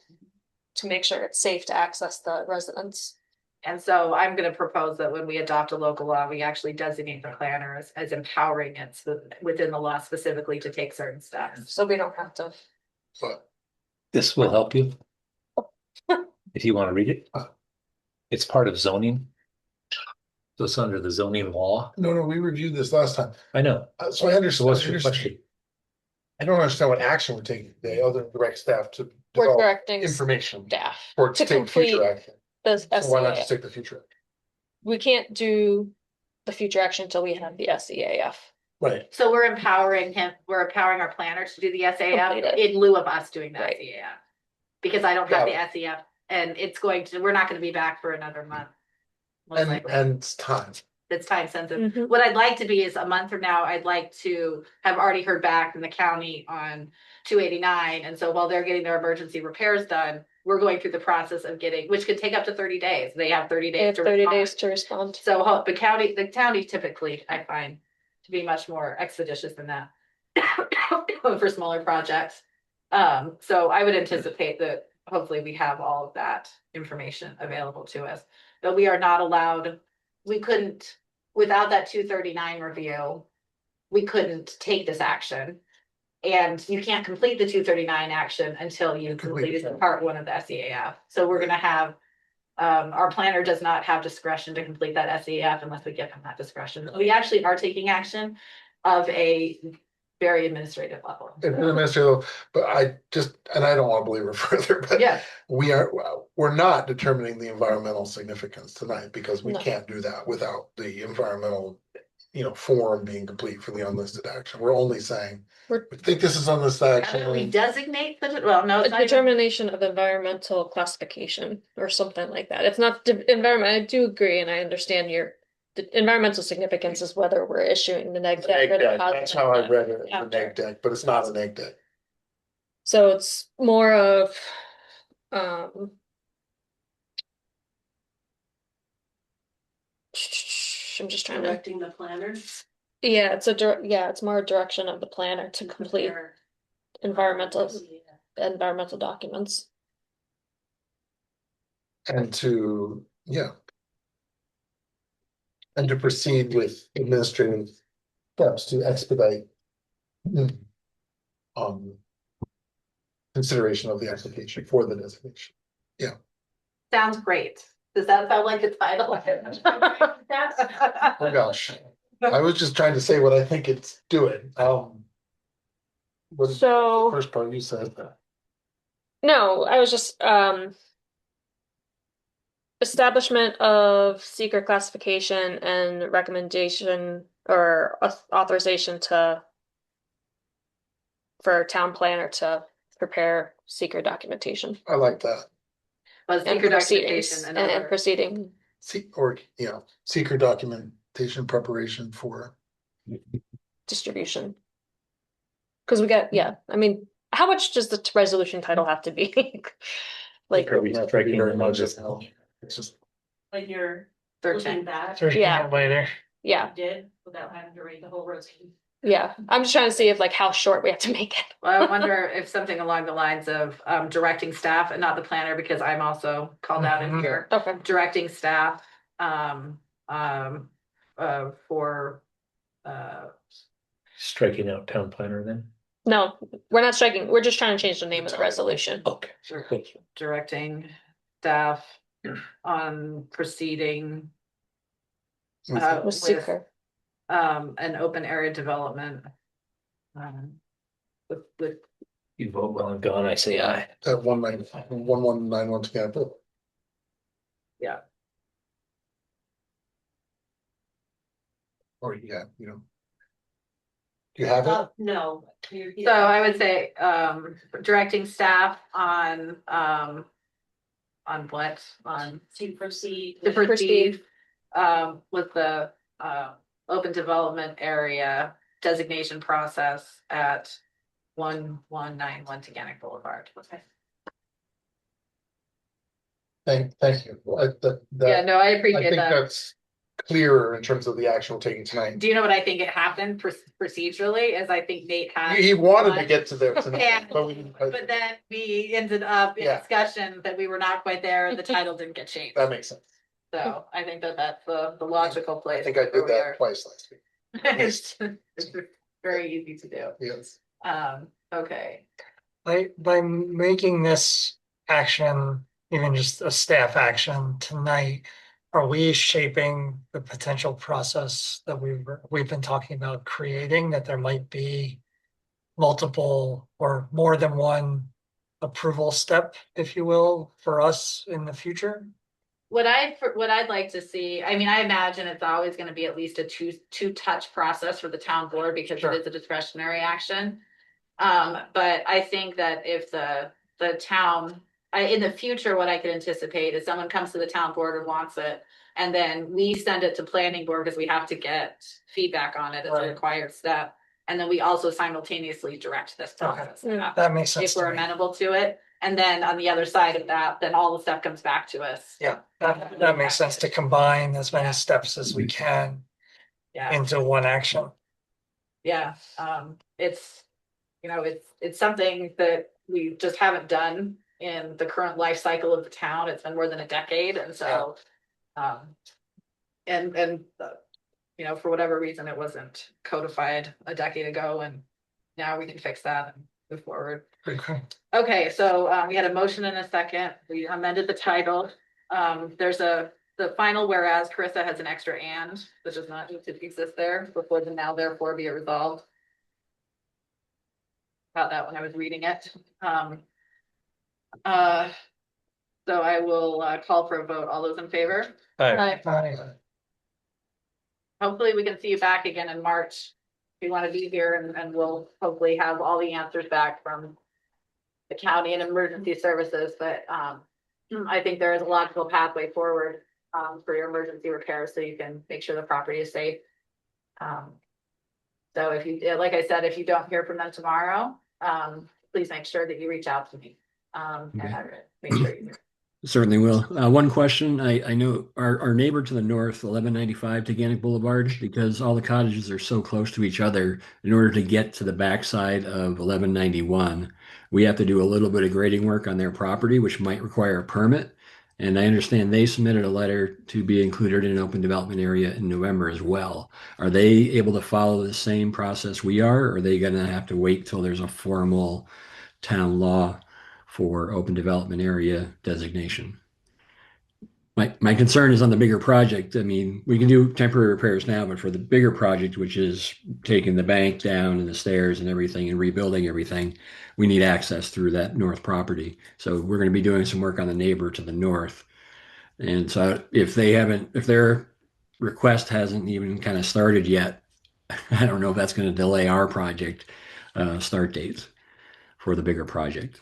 to make sure it's safe to access the residents. and so I'm gonna propose that when we adopt a local law, we actually designate the planner as empowering it within the law specifically to take certain steps. So we don't have to. But This will help you. If you want to read it. It's part of zoning. So it's under the zoning law. no, we reviewed this last time. I know. So I So understand. what's your question? I don't understand what action we're taking today, other than direct staff to We're develop directing information staff or to to take future complete action. the So why not just SEAF. take the future? We can't do the future action until we have the SEAF. Right, So we're empowering our planner to do the SAF Complete it. in lieu of us doing the Right. SAF. Because I don't have the SAF, and we're not gonna be back for another month. Most and likely. it's time. It's time sensitive. Mhm. What I'd like to be is a month from now, I'd like to have already heard back from the county on 289. And so while they're getting their emergency repairs done, we're going through the process of which could take up to 30 days. They have 30 They days have to 30 respond. days to respond. So the county typically, I find to be much more expeditious than that for smaller projects. So I would anticipate that hopefully we have all of that information available to us. But we are not allowed, we couldn't, without that 239 review, we couldn't take this action. And you can't complete the 239 action until you completed part one of the SEAF. So we're gonna have, our planner does not have discretion to complete that SEAF unless we give him that discretion. We actually are taking action of a very administrative level. But I don't want to believe it further, but Yeah, we're not determining the environmental significance tonight because we No. can't do that without the environmental, form being complete for the unlisted action. We're only saying, we think this is unlisted we action. designate well, no, A it's not even. determination of environmental classification or something like that. It's not environment. I do agree, and I understand the environmental significance is whether we're issuing the neg deck or the That's how I read it, the after. neg deck, but it's not a neg deck. So it's more of, um. I'm just trying to, Directing the planner. yeah, it's more a direction of the planner to complete Prepare, environmental, yeah. environmental documents. And to, yeah. And to proceed with administrative steps to expedite. Um. Consideration of the application for the designation. Sounds great. Does that sound like the title? Oh, gosh. I was just trying to say what I think it's doing. What is the So, first part you said? no, I was just, establishment of seeker classification and recommendation or authorization to, for town planner to prepare seeker documentation I like that. But and secret proceedings documentation and other. proceeding. Seeker documentation preparation for. Distribution. Because we got, yeah, I mean, how much does the resolution title have to be? Like, Probably Not striking very the much. numbers. It's just, Like you're Searching. looking back, Searching Yeah. it later. yeah, you did without having to read the whole routine. yeah. I'm just trying to see if like how short we have to make it. Well, I wonder if something along the lines of directing staff and not the planner, because I'm also called out in Mhm. here. Okay. Directing staff for Striking out town planner then. No, we're not striking. We're just trying to change the name of the resolution. Okay. Thank you. directing staff on proceeding With with seeker. an open area development. With You vote while I'm gone, I say aye. that 1191 together. Yeah. Or, yeah, you have it? No. So I would say directing staff on what, on To proceed. to with- proceed with the open development area designation process at 1191 Teganic Boulevard. Okay. Thank you. Yeah, no, I I appreciate think that. that's clearer in terms of the action taken tonight. Do you know what I think it happened procedurally is I think Nate had. He wanted to one- get to there tonight, Yeah. but we didn't. But then we ended up in Yeah. discussion that we were not quite there and the title didn't get changed. That makes sense. So I think that that's the logical place. I think I where did we that are. twice last week. It's very easy to do. Yes. Okay. By making this action, even just a staff action tonight, are we shaping the potential process that we've been talking about creating, that there might be multiple or more than one approval step, if you will, for us in the future? What I'd like to see, I mean, I imagine it's always gonna be at least a two touch process for the town board because Sure. it is a discretionary action. But I think that if the town, in the future, what I could anticipate is someone comes to the town board and wants it. And then we send it to planning board because we have to get feedback on it as a Right. required step. And then we also simultaneously direct this Okay. process. That makes sense If to we're me. amenable to it. And then on the other side of that, then all the stuff comes back to us. Yeah, that makes sense to combine as many steps as we can Yeah, into one action. yeah, it's, it's something that we just haven't done in the current life cycle of the town. It's been more than a decade and so. For whatever reason, it wasn't codified a decade ago and now we can fix that and move forward. Okay. Okay, so we had a motion and a second. We amended the title. There's the final whereas Carissa has an extra and, which does not need to exist there before the now therefore be it resolved. About that when I was reading it. So I will call for a vote. All those in favor? Aye. Aye. Hopefully we can see you back again in March. If you want to be here and we'll hopefully have all the answers back from the county and emergency services, but I think there is a logical pathway forward for your emergency repairs so you can make sure the property is safe. So if you, like I said, if you don't hear from them tomorrow, please make sure that you reach out to me. And Okay. I make sure you. Certainly will. One question, I know our neighbor to the north, 1195 Teganic Boulevard, because all the cottages are so close to each other, in order to get to the backside of 1191, we have to do a little bit of grading work on their property, which might require a permit. And I understand they submitted a letter to be included in an open development area in November as well. Are they able to follow the same process we are, or are they going to have to wait till there's a formal town law for open development area designation? My concern is on the bigger project. I mean, we can do temporary repairs now, but for the bigger project, which is taking the bank down and the stairs and everything and rebuilding everything, we need access through that north property. So we're going to be doing some work on the neighbor to the north. And so if their request hasn't even kind of started yet, I don't know if that's going to delay our project start dates for the bigger project.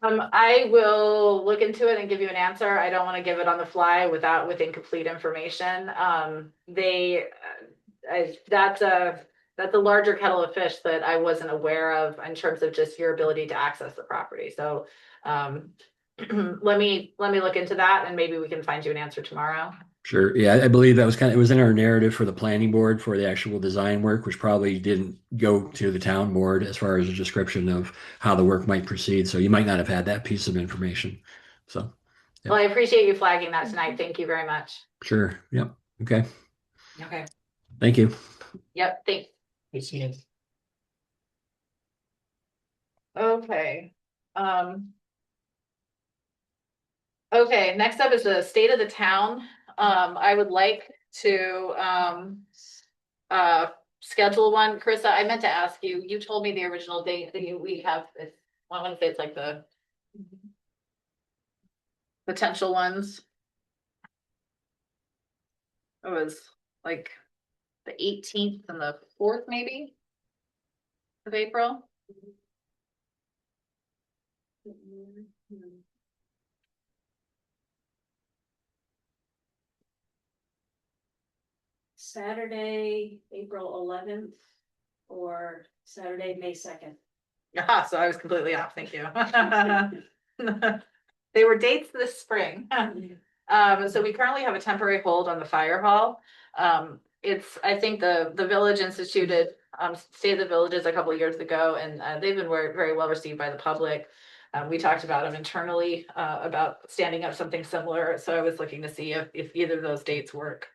I will look into it and give you an answer. I don't want to give it on the fly with incomplete information. That's a larger kettle of fish that I wasn't aware of in terms of just your ability to access the property. So, let me look into that and maybe we can find you an answer tomorrow. Sure. Yeah, I believe that was it was in our narrative for the planning board for the actual design work, which probably didn't go to the town board as far as a description of how the work might proceed. So you might not have had that piece of information. So, yeah. Well, I appreciate you flagging that tonight. Thank you very much. Sure. Yep. Okay. Okay. Thank you. Yep. Thanks. Okay. Okay, next up is the state of the town. I would like to schedule one. Carissa, I meant to ask you, you told me the original date that we have, I want to say it's like the potential ones. It was like the 18th and the 4th maybe of April. Saturday, April 11th, or Saturday, May 2nd. Ah, so I was completely off, thank you. They were dates this spring. So we currently have a temporary hold on the fire hall. I think the village instituted State of the Villages a couple of years ago, and they've been very well received by the public. We talked about them internally about standing up something similar. So I was looking to see if either of those dates work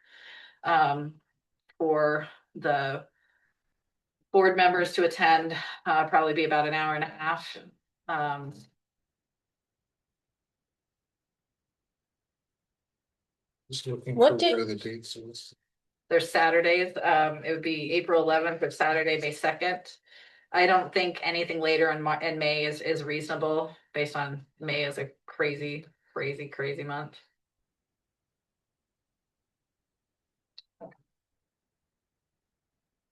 for the board members to attend. Probably be about an hour and a half. Just looking What for date? where the dates is. There's Saturdays. It would be April 11th or Saturday, May 2nd. I don't think anything later in May is reasonable based on May is a crazy month.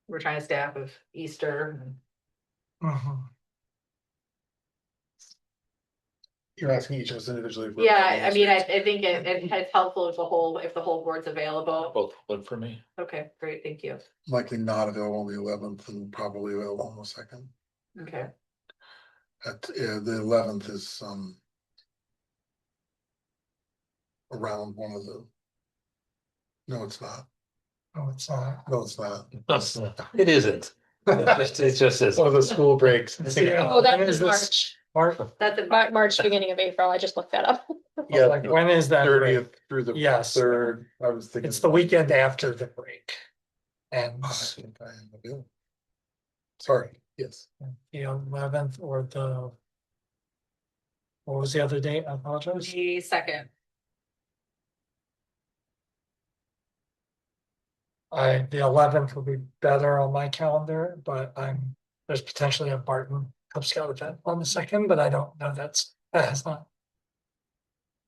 We're trying to stay off of Easter. Mhm. You're asking each of us individually. for- Yeah, I mean, I think it's helpful if the whole board's available. Both look for me. Okay, great, thank you. Likely not available on the 11th and probably available on the 2nd. Okay, The 11th is around one of the. No, it's not. Oh, it's not. No, it's not. It isn't. It just is. One of the school breaks. Oh, that When is is this? March? that's it. March, beginning of April. I just looked that up. Yeah, Like, when is that break? 30th through the Yes. 3rd. I was thinking. It's the weekend after the break. And I think I am available. Sorry, yes. the 11th or the. What was the other date? I apologize. The 2nd. The 11th will be better on my calendar, but there's potentially a Barton Cub Scout event on the 2nd, but I don't know that has not.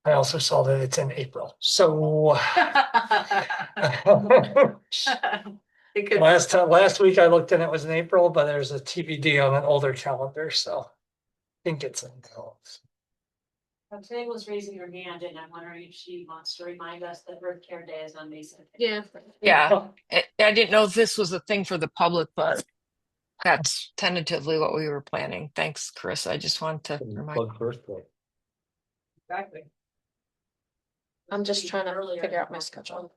I also saw that it's in April, so. It could. Last week I looked and it was in April, but there's a TBD on an older calendar, so. I think it's in. Today was raising her hand, and I'm wondering if she wants to remind us that Earth Care Day is on May 2nd. Yeah. Yeah, I didn't know if this was a thing for the public, but That's tentatively what we were planning. Thanks, Chris. I just want to remind. Plug first plug. Exactly. I'm just trying to figure out my schedule.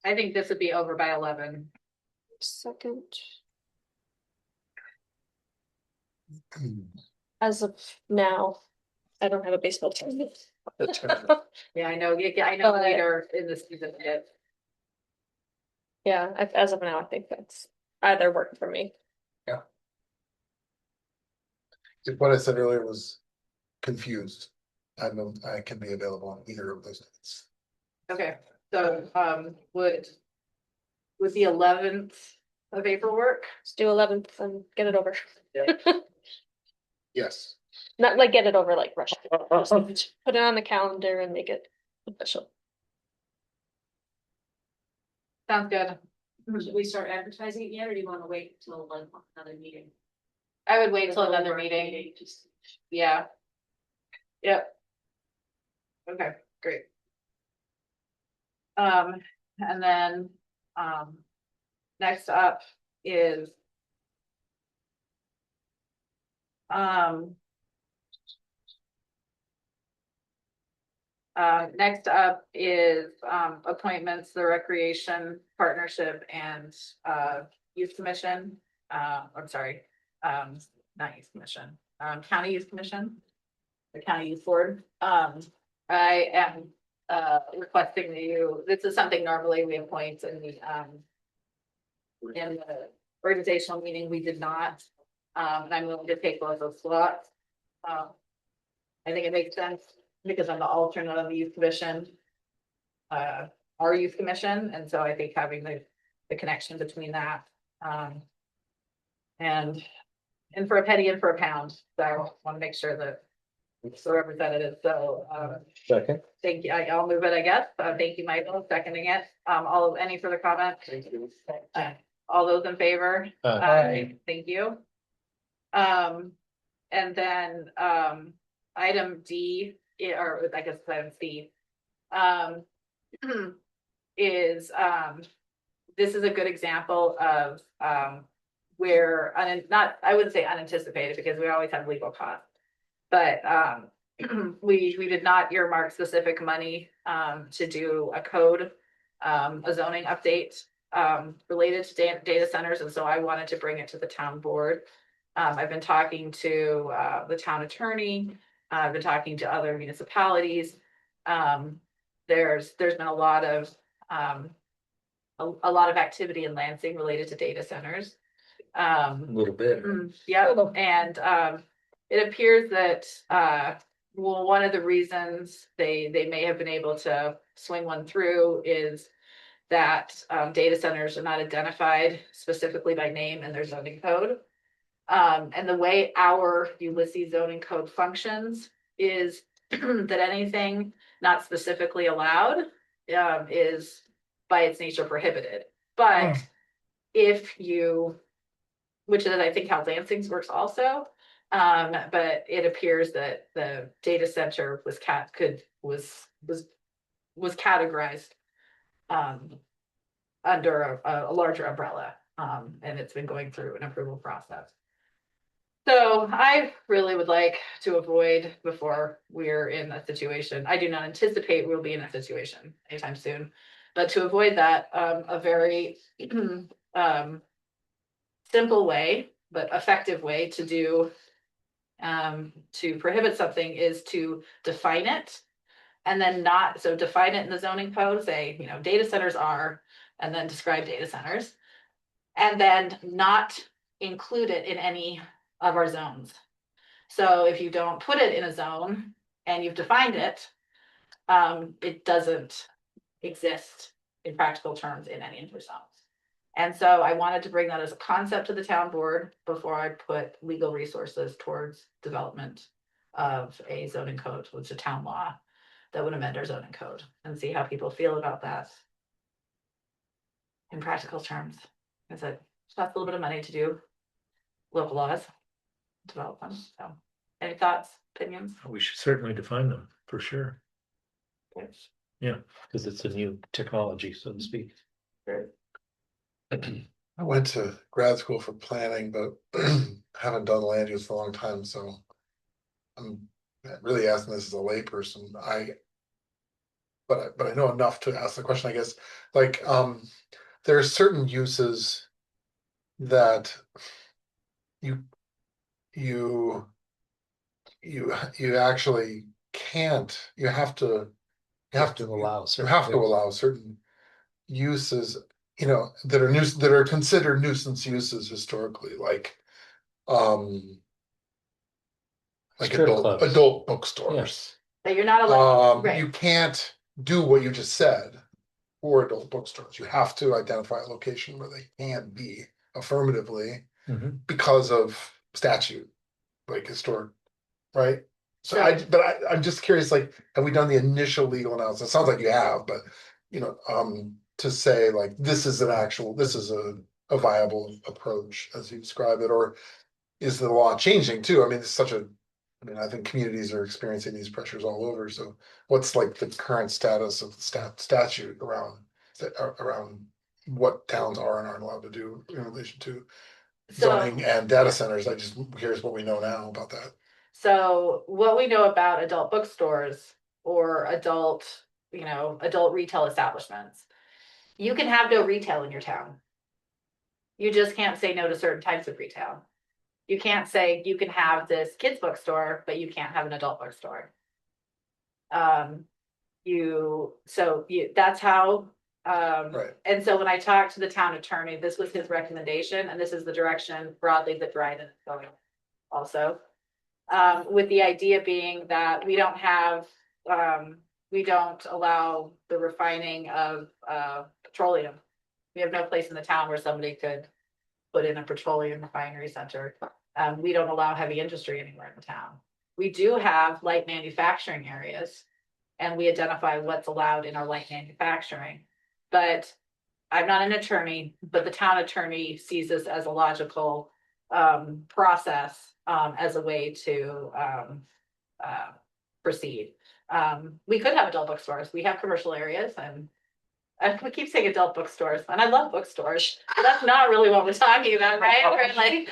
I think this would be over by 11. Second. As of now, I don't have a baseball team. Yeah, I know, I know later in the season. Yeah, as of now, I think that's either work for me. What I said earlier was confused. I can be available on either of those dates. Okay, so, would the 11th of April work? Let's do 11th and get it over. Yes. Not like get it over like rush. Just put it on the calendar and make it official. Sounds good. Should we start advertising it yet, or do you wanna wait till like another meeting? I would wait till another meeting. Just Yeah. Yep. Okay, great. And then, next up is next up is appointments, the Recreation Partnership and Youth Commission. I'm sorry, not Youth Commission, County Youth Commission. The County Youth Board. I am requesting that you, this is something normally we appoint in the organizational meeting, we did not. And I'm willing to take both those slots. I think it makes sense because I'm the alternate on the youth commission. Our youth commission, and so I think having the connection between that. And for a penny and for a pound, so I want to make sure that it's the representative, so Second. thank you, I'll move it, I guess, thank you, Michael, seconding it, any further comments? All those in favor? Thank you. And then, item D, or I guess it's item C. Is, this is a good example of, where, I wouldn't say unanticipated, because we always have legal costs. But, we did not earmark specific money, to do a code, a zoning update, related to data centers, and so I wanted to bring it to the town board. I've been talking to the town attorney, I've been talking to other municipalities. There's been a lot of activity in Lansing related to data centers. A little bit. Yeah, and it appears that well, one of the reasons they may have been able to swing one through is that data centers are not identified specifically by name in their zoning code. And the way our Ulysses zoning code functions is that anything not specifically allowed is by its nature prohibited. But if you, which is I think how Lansing's works also, but it appears that the data center was categorized under a larger umbrella, and it's been going through an approval process. So I really would like to avoid before we're in a situation, I do not anticipate we'll be in a situation anytime soon, but to avoid that, a very simple way, but effective way to do, to prohibit something is to define it. And then so define it in the zoning code, say, data centers are, and then describe data centers. And then not include it in any of our zones. So if you don't put it in a zone and you've defined it, it doesn't exist in practical terms in any of your zones. And so I wanted to bring that as a concept to the town board before I put legal resources towards development of a zoning code, which is a town law that would amend our zoning code, and see how people feel about that in practical terms. I said, that's a little bit of money to do local laws, develop them. So any thoughts, opinions? We should certainly define them for sure. Okay. Yeah, because it's a new technology, so to speak. answered. I went to grad school for planning, but haven't done land use for a long time, so. I'm really asking this as a layperson, but I know enough to ask the question, I guess, like, there are certain uses. That. You. You actually can't, you have to. You have to allow. You have to allow certain uses, that are considered nuisance uses historically, like. Like Strip clubs. adult bookstores. That you're not allowed, You right, can't do what you just said for adult bookstores. You have to identify a location where they can't be affirmatively Mhm. because of statute, like historic, right? So- I'm just curious, like, have we done the initial legal analysis? It sounds like you have, but to say like this is a viable approach as you describe it, or is the law changing too? I mean, I think communities are experiencing these pressures all over, so what's like the current status of the statute around what towns are and aren't allowed to do in relation to so, zoning and data centers? Here's what we know now about that. so what we know about adult bookstores or adult retail establishments. You can have no retail in your town. You just can't say no to certain types of retail. You can't say you can have this kids bookstore, but you can't have an adult bookstore. That's how, Right. and so when I talked to the town attorney, this was his recommendation, and this is the direction broadly that Dryden is going also. With the idea being that we don't allow the refining of petroleum. We have no place in the town where somebody could put in a petroleum refinery center. We don't allow heavy industry anywhere in the town. We do have light manufacturing areas, and we identify what's allowed in our light manufacturing. But I'm not an attorney, but the town attorney sees this as a logical process as a way to proceed. We could have adult bookstores. We have commercial areas, and we keep saying adult bookstores, and I love bookstores. But that's not really what we're talking about, right? We're like,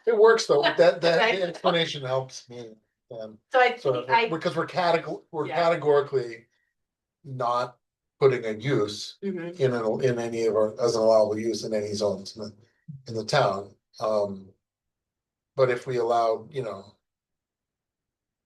It works though. That Right. explanation helps me. so Because we're Yeah. categorically not putting a use Mhm. in any of our, as an allowable use in any zones in the town. But if we allow,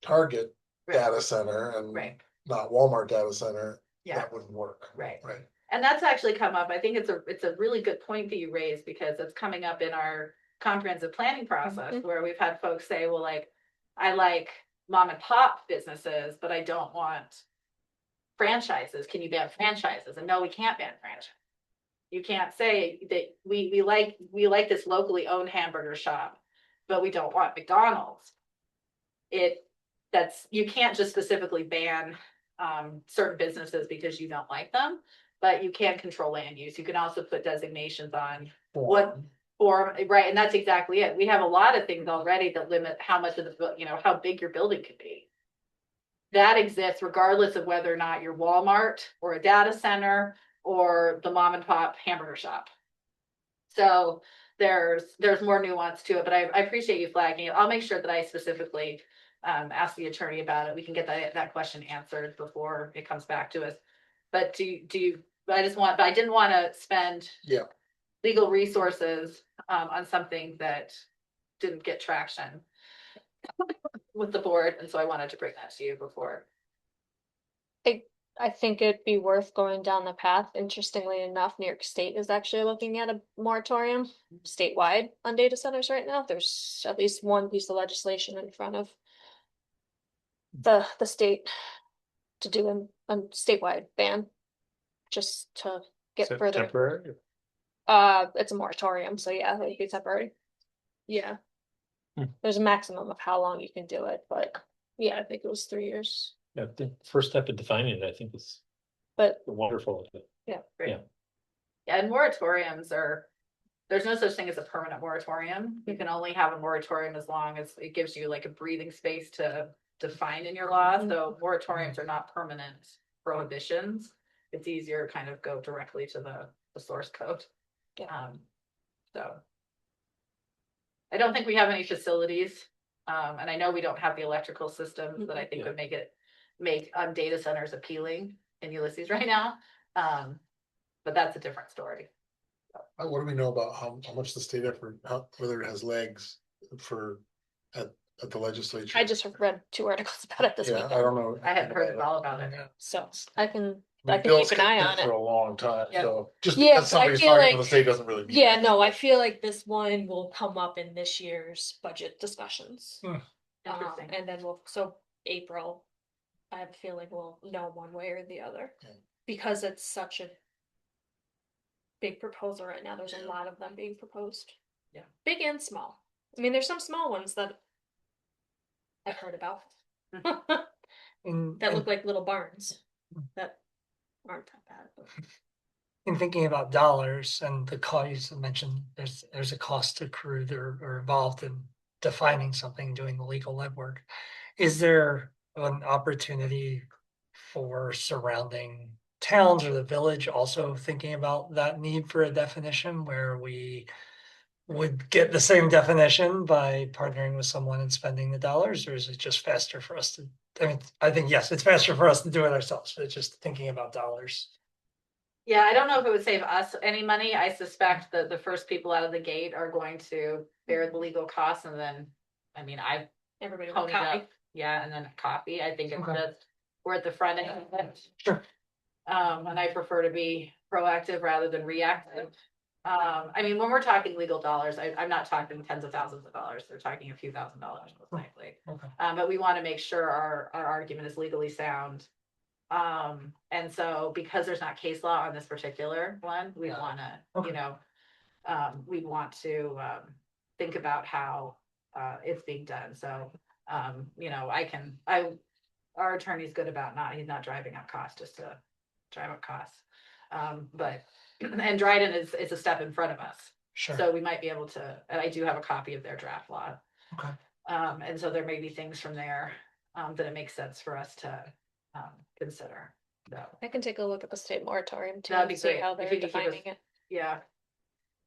Target Right. data center and Right. not Walmart data center, Yeah. that wouldn't work. Right. Right. And that's actually come up. I think it's a really good point that you raised, because it's coming up in our comprehensive planning process where we've had folks say, well, like, I like mom and pop businesses, but I don't want franchises. Can you ban franchises? And no, we can't ban franchise. You can't say that we like this locally owned hamburger shop, but we don't want McDonald's. You can't just specifically ban certain businesses because you don't like them, but you can control land use. You can also put designations on what form, right? And that's exactly it. We have a lot of things already that limit how much of how big your building could be. That exists regardless of whether or not you're Walmart or a data center or the mom and pop hamburger shop. So there's more nuance to it, but I appreciate you flagging it. I'll make sure that I specifically ask the attorney about it. We can get that question answered before it comes back to us. But I didn't want to spend legal resources on something that didn't get traction with the board, and so I wanted to bring that to you before. I think it'd be worth going down the path. Interestingly enough, New York State is actually looking at a moratorium statewide on data centers right now. There's at least one piece of legislation in front of the state to do a statewide ban, just to get So further. temporary? It's a moratorium, so yeah, it would be temporary. Yeah. Hmm. There's a maximum of how long you can do it, but yeah, I think it was 3 years. Yeah, the first step in defining it, I think, is But wonderful. Yeah. Yeah. And moratoriums there's no such thing as a permanent moratorium. You can only have a moratorium as long as it gives you like a breathing space to define in your law. So moratoriums are not permanent prohibitions. it's easier to kind of go directly to the source code. Yeah. So. I don't think we have any facilities, and I know we don't have the electrical systems that I think would make data centers appealing in Ulysses right now. But that's a different story. What do we know about how much the state effort, whether it has legs for, at the legislature? I just read 2 articles about it this Yeah, weekend. I don't know. I hadn't heard all about it. So I can mean, keep Bill's an eye been on For it. a long time, Yeah. so just Yeah, because but I somebody's feel talking to like- the state doesn't really. mean Yeah, that. no, I feel like this one will come up in this year's budget discussions. Interesting. And then April, I have a feeling we'll know one way or the other. Okay. Because it's such a big proposal right now. There's a lot of them being proposed. Yeah. Big and small. I mean, there's some small ones that I've heard about. In, That look like little barns that aren't that bad. in thinking about dollars and the cost you mentioned, there's a cost accrued or involved in defining something, doing the legal legwork. Is there an opportunity for surrounding towns or the village also thinking about that need for a definition where we would get the same definition by partnering with someone and spending the dollars, or is it just faster for us to? I mean, I think yes, it's faster for us to do it ourselves, but it's just thinking about dollars. Yeah, I don't know if it would save us any money. I suspect that the first people out of the gate are going to bear the legal costs, and then, I mean, I Everybody will ponied copy. up, yeah, and then copy. I think it's Okay. just, we're at the front end of it. Sure. And I prefer to be proactive rather than reactive. I mean, when we're talking legal dollars, I'm not talking tens of thousands of dollars. They're talking a few $1,000s most likely. Okay. But we want to make sure our argument is legally sound. And so because there's not case law on this particular one, we Yeah. want to, Okay. you know, we want to think about how it's being done. So, you know, our attorney's good about he's not driving up costs just to drive up costs. But, and Dryden is a step in front of us. Sure. So we might be able to, and I do have a copy of their draft law. Okay. And so there may be things from there that it makes sense for us to consider. So, I can take a look at the state moratorium too That'd be and see great. how If they're you could give us- defining it. yeah,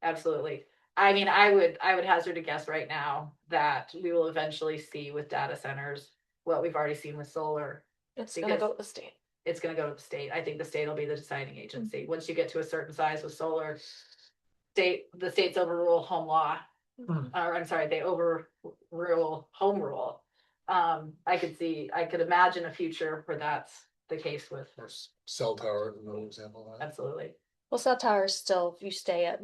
absolutely. I mean, I would hazard a guess right now that we will eventually see with data centers what we've already seen with solar. It's gonna because- go to the state. It's gonna go to the state. I think the state will be the deciding agency. Once you get to a certain size with solar, the states overrule home law. Hmm. Or I'm sorry, they overrule home rule. I could imagine a future where that's the case with, Or cell tower, is another example of that. absolutely. Well, cell towers still, you stay at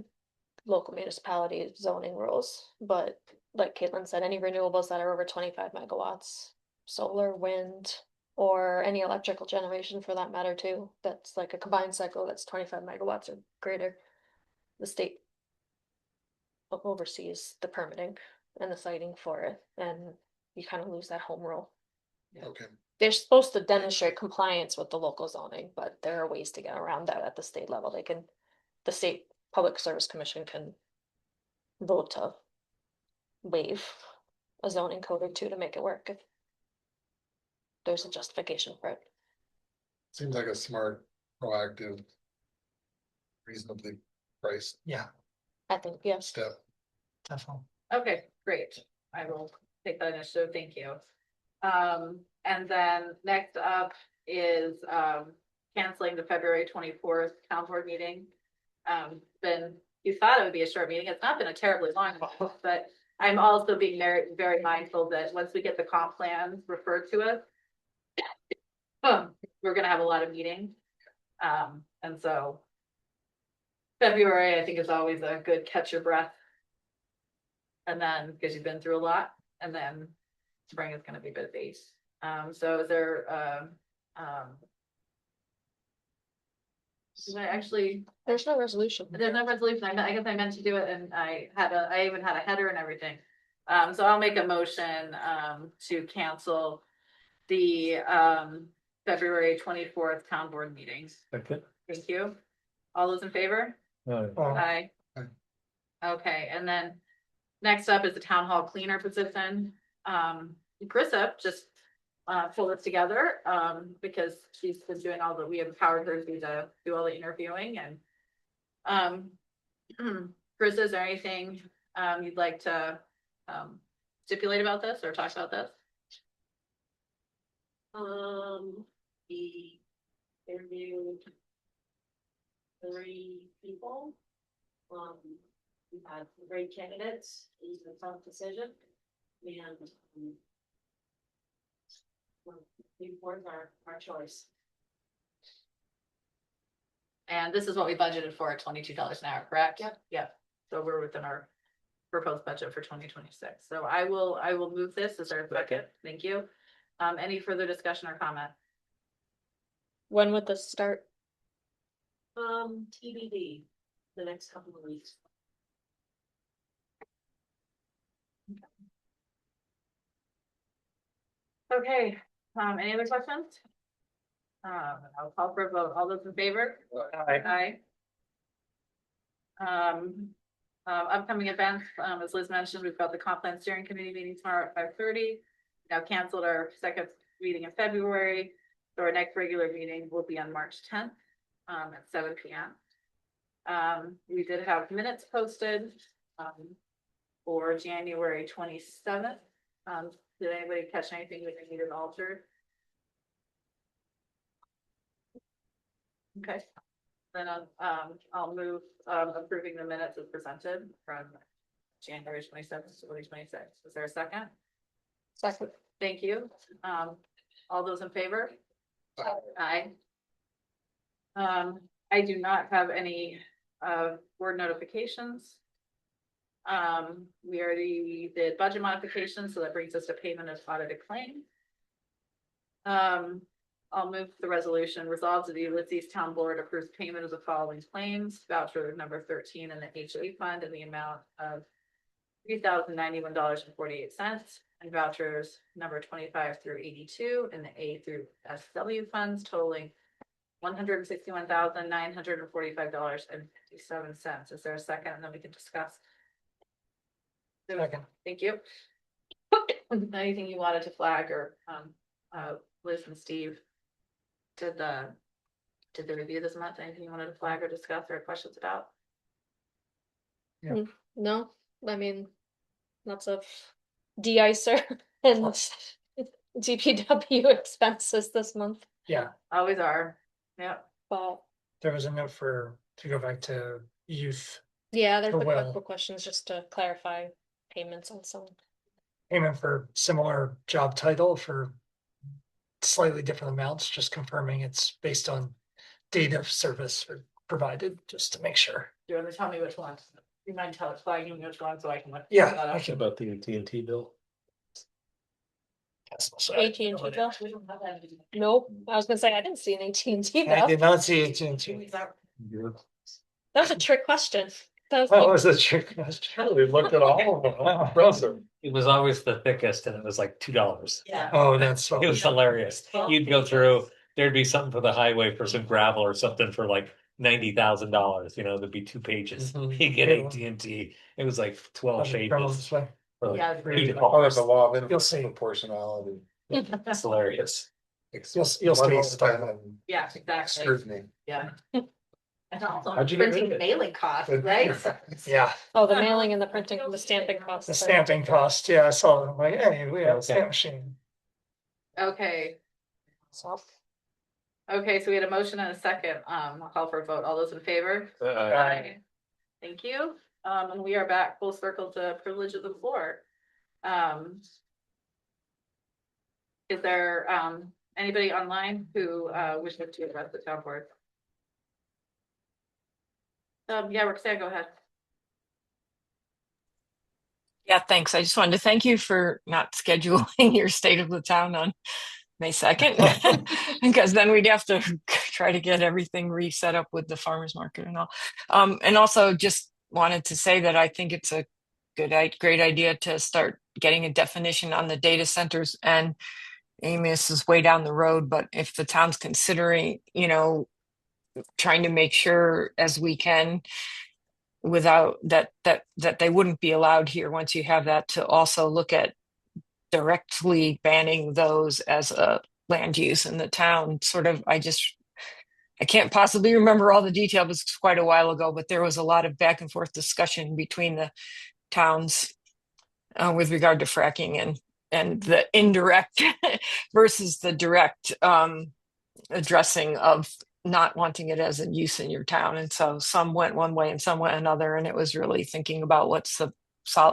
local municipality zoning rules, but like Caitlin said, any renewables that are over 25 megawatts, solar, wind, or any electrical generation for that matter too, that's like a combined cycle that's 25 megawatts or greater. The state oversees the permitting and the siting for it, and you kind of lose that home rule. Okay, They're supposed to demonstrate compliance with the local zoning, but there are ways to get around that at the state level. The state public service commission can vote to waive a zoning code or two to make it work if there's a justification for it. seems like a smart, proactive, reasonably priced Yeah, I think, yes. step. definitely. Okay, great. I will take that initiative. Thank you. And then next up is canceling the February 24th town board meeting. You thought it would be a short meeting. It's not been a terribly long one, but I'm also being very, very mindful that once we get the comp plans referred to us, we're gonna have a lot of meetings. And so February, I think, is always a good catch your breath. And then, because you've been through a lot, and then spring is gonna be busy. So is there, There's no resolution. there's no resolution. I guess I meant to do it, and I even had a header and everything. So I'll make a motion, to cancel the, February 24th town board meetings. Okay. Thank you. All those in favor? Aye. Aye. Okay, and then next up is the town hall cleaner position. Chrissa just pull this together, because she's been doing all that, we empowered her to do all the interviewing and. Chris, is there anything, you'd like to, stipulate about this or talk about this? We interviewed 3 people. We've had great candidates, it was a tough decision, and before our choice. And this is what we budgeted for at $22 an hour, correct? Yep. Yep, so we're within our proposed budget for 2026. So I will move this as our second, thank you. Any further discussion or comment? When would this start? TBD, the next couple of weeks. Okay, any other questions? I'll call for a vote. All those in favor? Aye. Upcoming events, as Liz mentioned, we've got the comp plan steering committee meeting tomorrow at 5:30. Now canceled our second meeting in February, so our next regular meeting will be on March 10th, at 7 p.m. We did have minutes posted, for January 27th. Did anybody catch anything that they needed altered? Okay, then I'll move approving the minutes as presented from January 27th, 2026. Is there a second? Second. Thank you. All those in favor? Aye. I do not have any board notifications. We already did budget modifications, so that brings us to payment of audited claim. I'll move the resolution resolved that the Ulysses Town Board approves payment of the following claims: voucher number 13 in the HA fund in the amount of $3,091.48, and vouchers number 25 through 82 in the A through SW funds totaling $161,945.57. Is there a second? And then we can discuss. Second. Thank you. Anything you wanted to flag, or Liz and Steve did the review this month? Anything you wanted to flag or discuss or questions about? No, I mean, lots of de-icer and DPW expenses this month, Yeah, Always are. Yep. but there was a note to go back to youth yeah, there's a Oh, well. couple questions just to clarify payments on some. payment for similar job title for slightly different amounts, just confirming it's based on date of service provided, just to make sure. Do you want to tell me which ones? You mind flagging me which one so I can look? Yeah, that up? I can. About the AT&T bill. AT&T bill? Nope, I was gonna say, I didn't see an AT&T I bill. did not see AT&T. That was a trick question. That was That like- was a trick question. We looked at all of them. Wow. Impressive. It was always the thickest and it was like $2. Yeah. Oh, that's. It was hilarious. You'd go through, there'd be something for the highway for some gravel or something for like $90,000, there'd be 2 pages. Mhm. You get Yeah. AT&T, it was like 12 Criminal pages. this way. for like Yeah. $2. Part of the law of You'll see. proportionality. It's hilarious. You'll see Money all the spent time. on Yeah, exactly. scrutiny. Yeah. And also How'd you get rid of printing it? mailing costs, right? Yeah, Oh, the mailing and the printing, the stamping costs. the stamping cost, yeah, I saw them, like, hey, we have a stamp machine. Okay, So, okay, so we had a motion and a second. I'll call for a vote. All those in favor? Aye. Thank you. And we are back full circle to privilege of the floor. Is there anybody online who wishes to address the town board? Yeah, Roxanne, go ahead. Yeah, thanks. I just wanted to thank you for not scheduling your state of the town on May 2nd, because then we'd have to try to get everything reset up with the farmers market and all. And also just wanted to say that I think it's a great idea to start getting a definition on the data centers. And Amos is way down the road, but if the town's considering, trying to make sure as we can without that they wouldn't be allowed here once you have that, to also look at directly banning those as a land use in the town. Sort of, I can't possibly remember all the detail, it was quite a while ago, but there was a lot of back and forth discussion between the towns with regard to fracking and the indirect versus the direct addressing of not wanting it as a use in your town. And so some went one way and some went another, and it was really thinking about what's the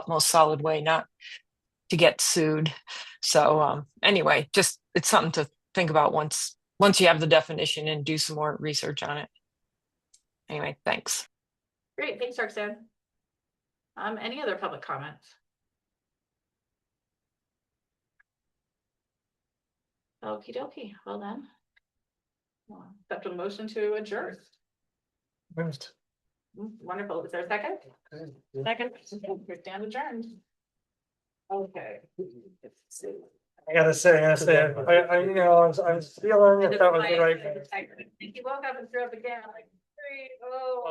most solid way not to get sued. So anyway, just it's something to think about once you have the definition and do some more research on it. Anyway, thanks. Great, thanks, Roxanne. Any other public comments? Okie dokie, well then. Accept a motion to adjourn. Moved. Wonderful, is there a second? Second. We're stand adjourned. Okay. I gotta say, you know, I was feeling if that was the right. He woke up and threw up again, like, 3-0.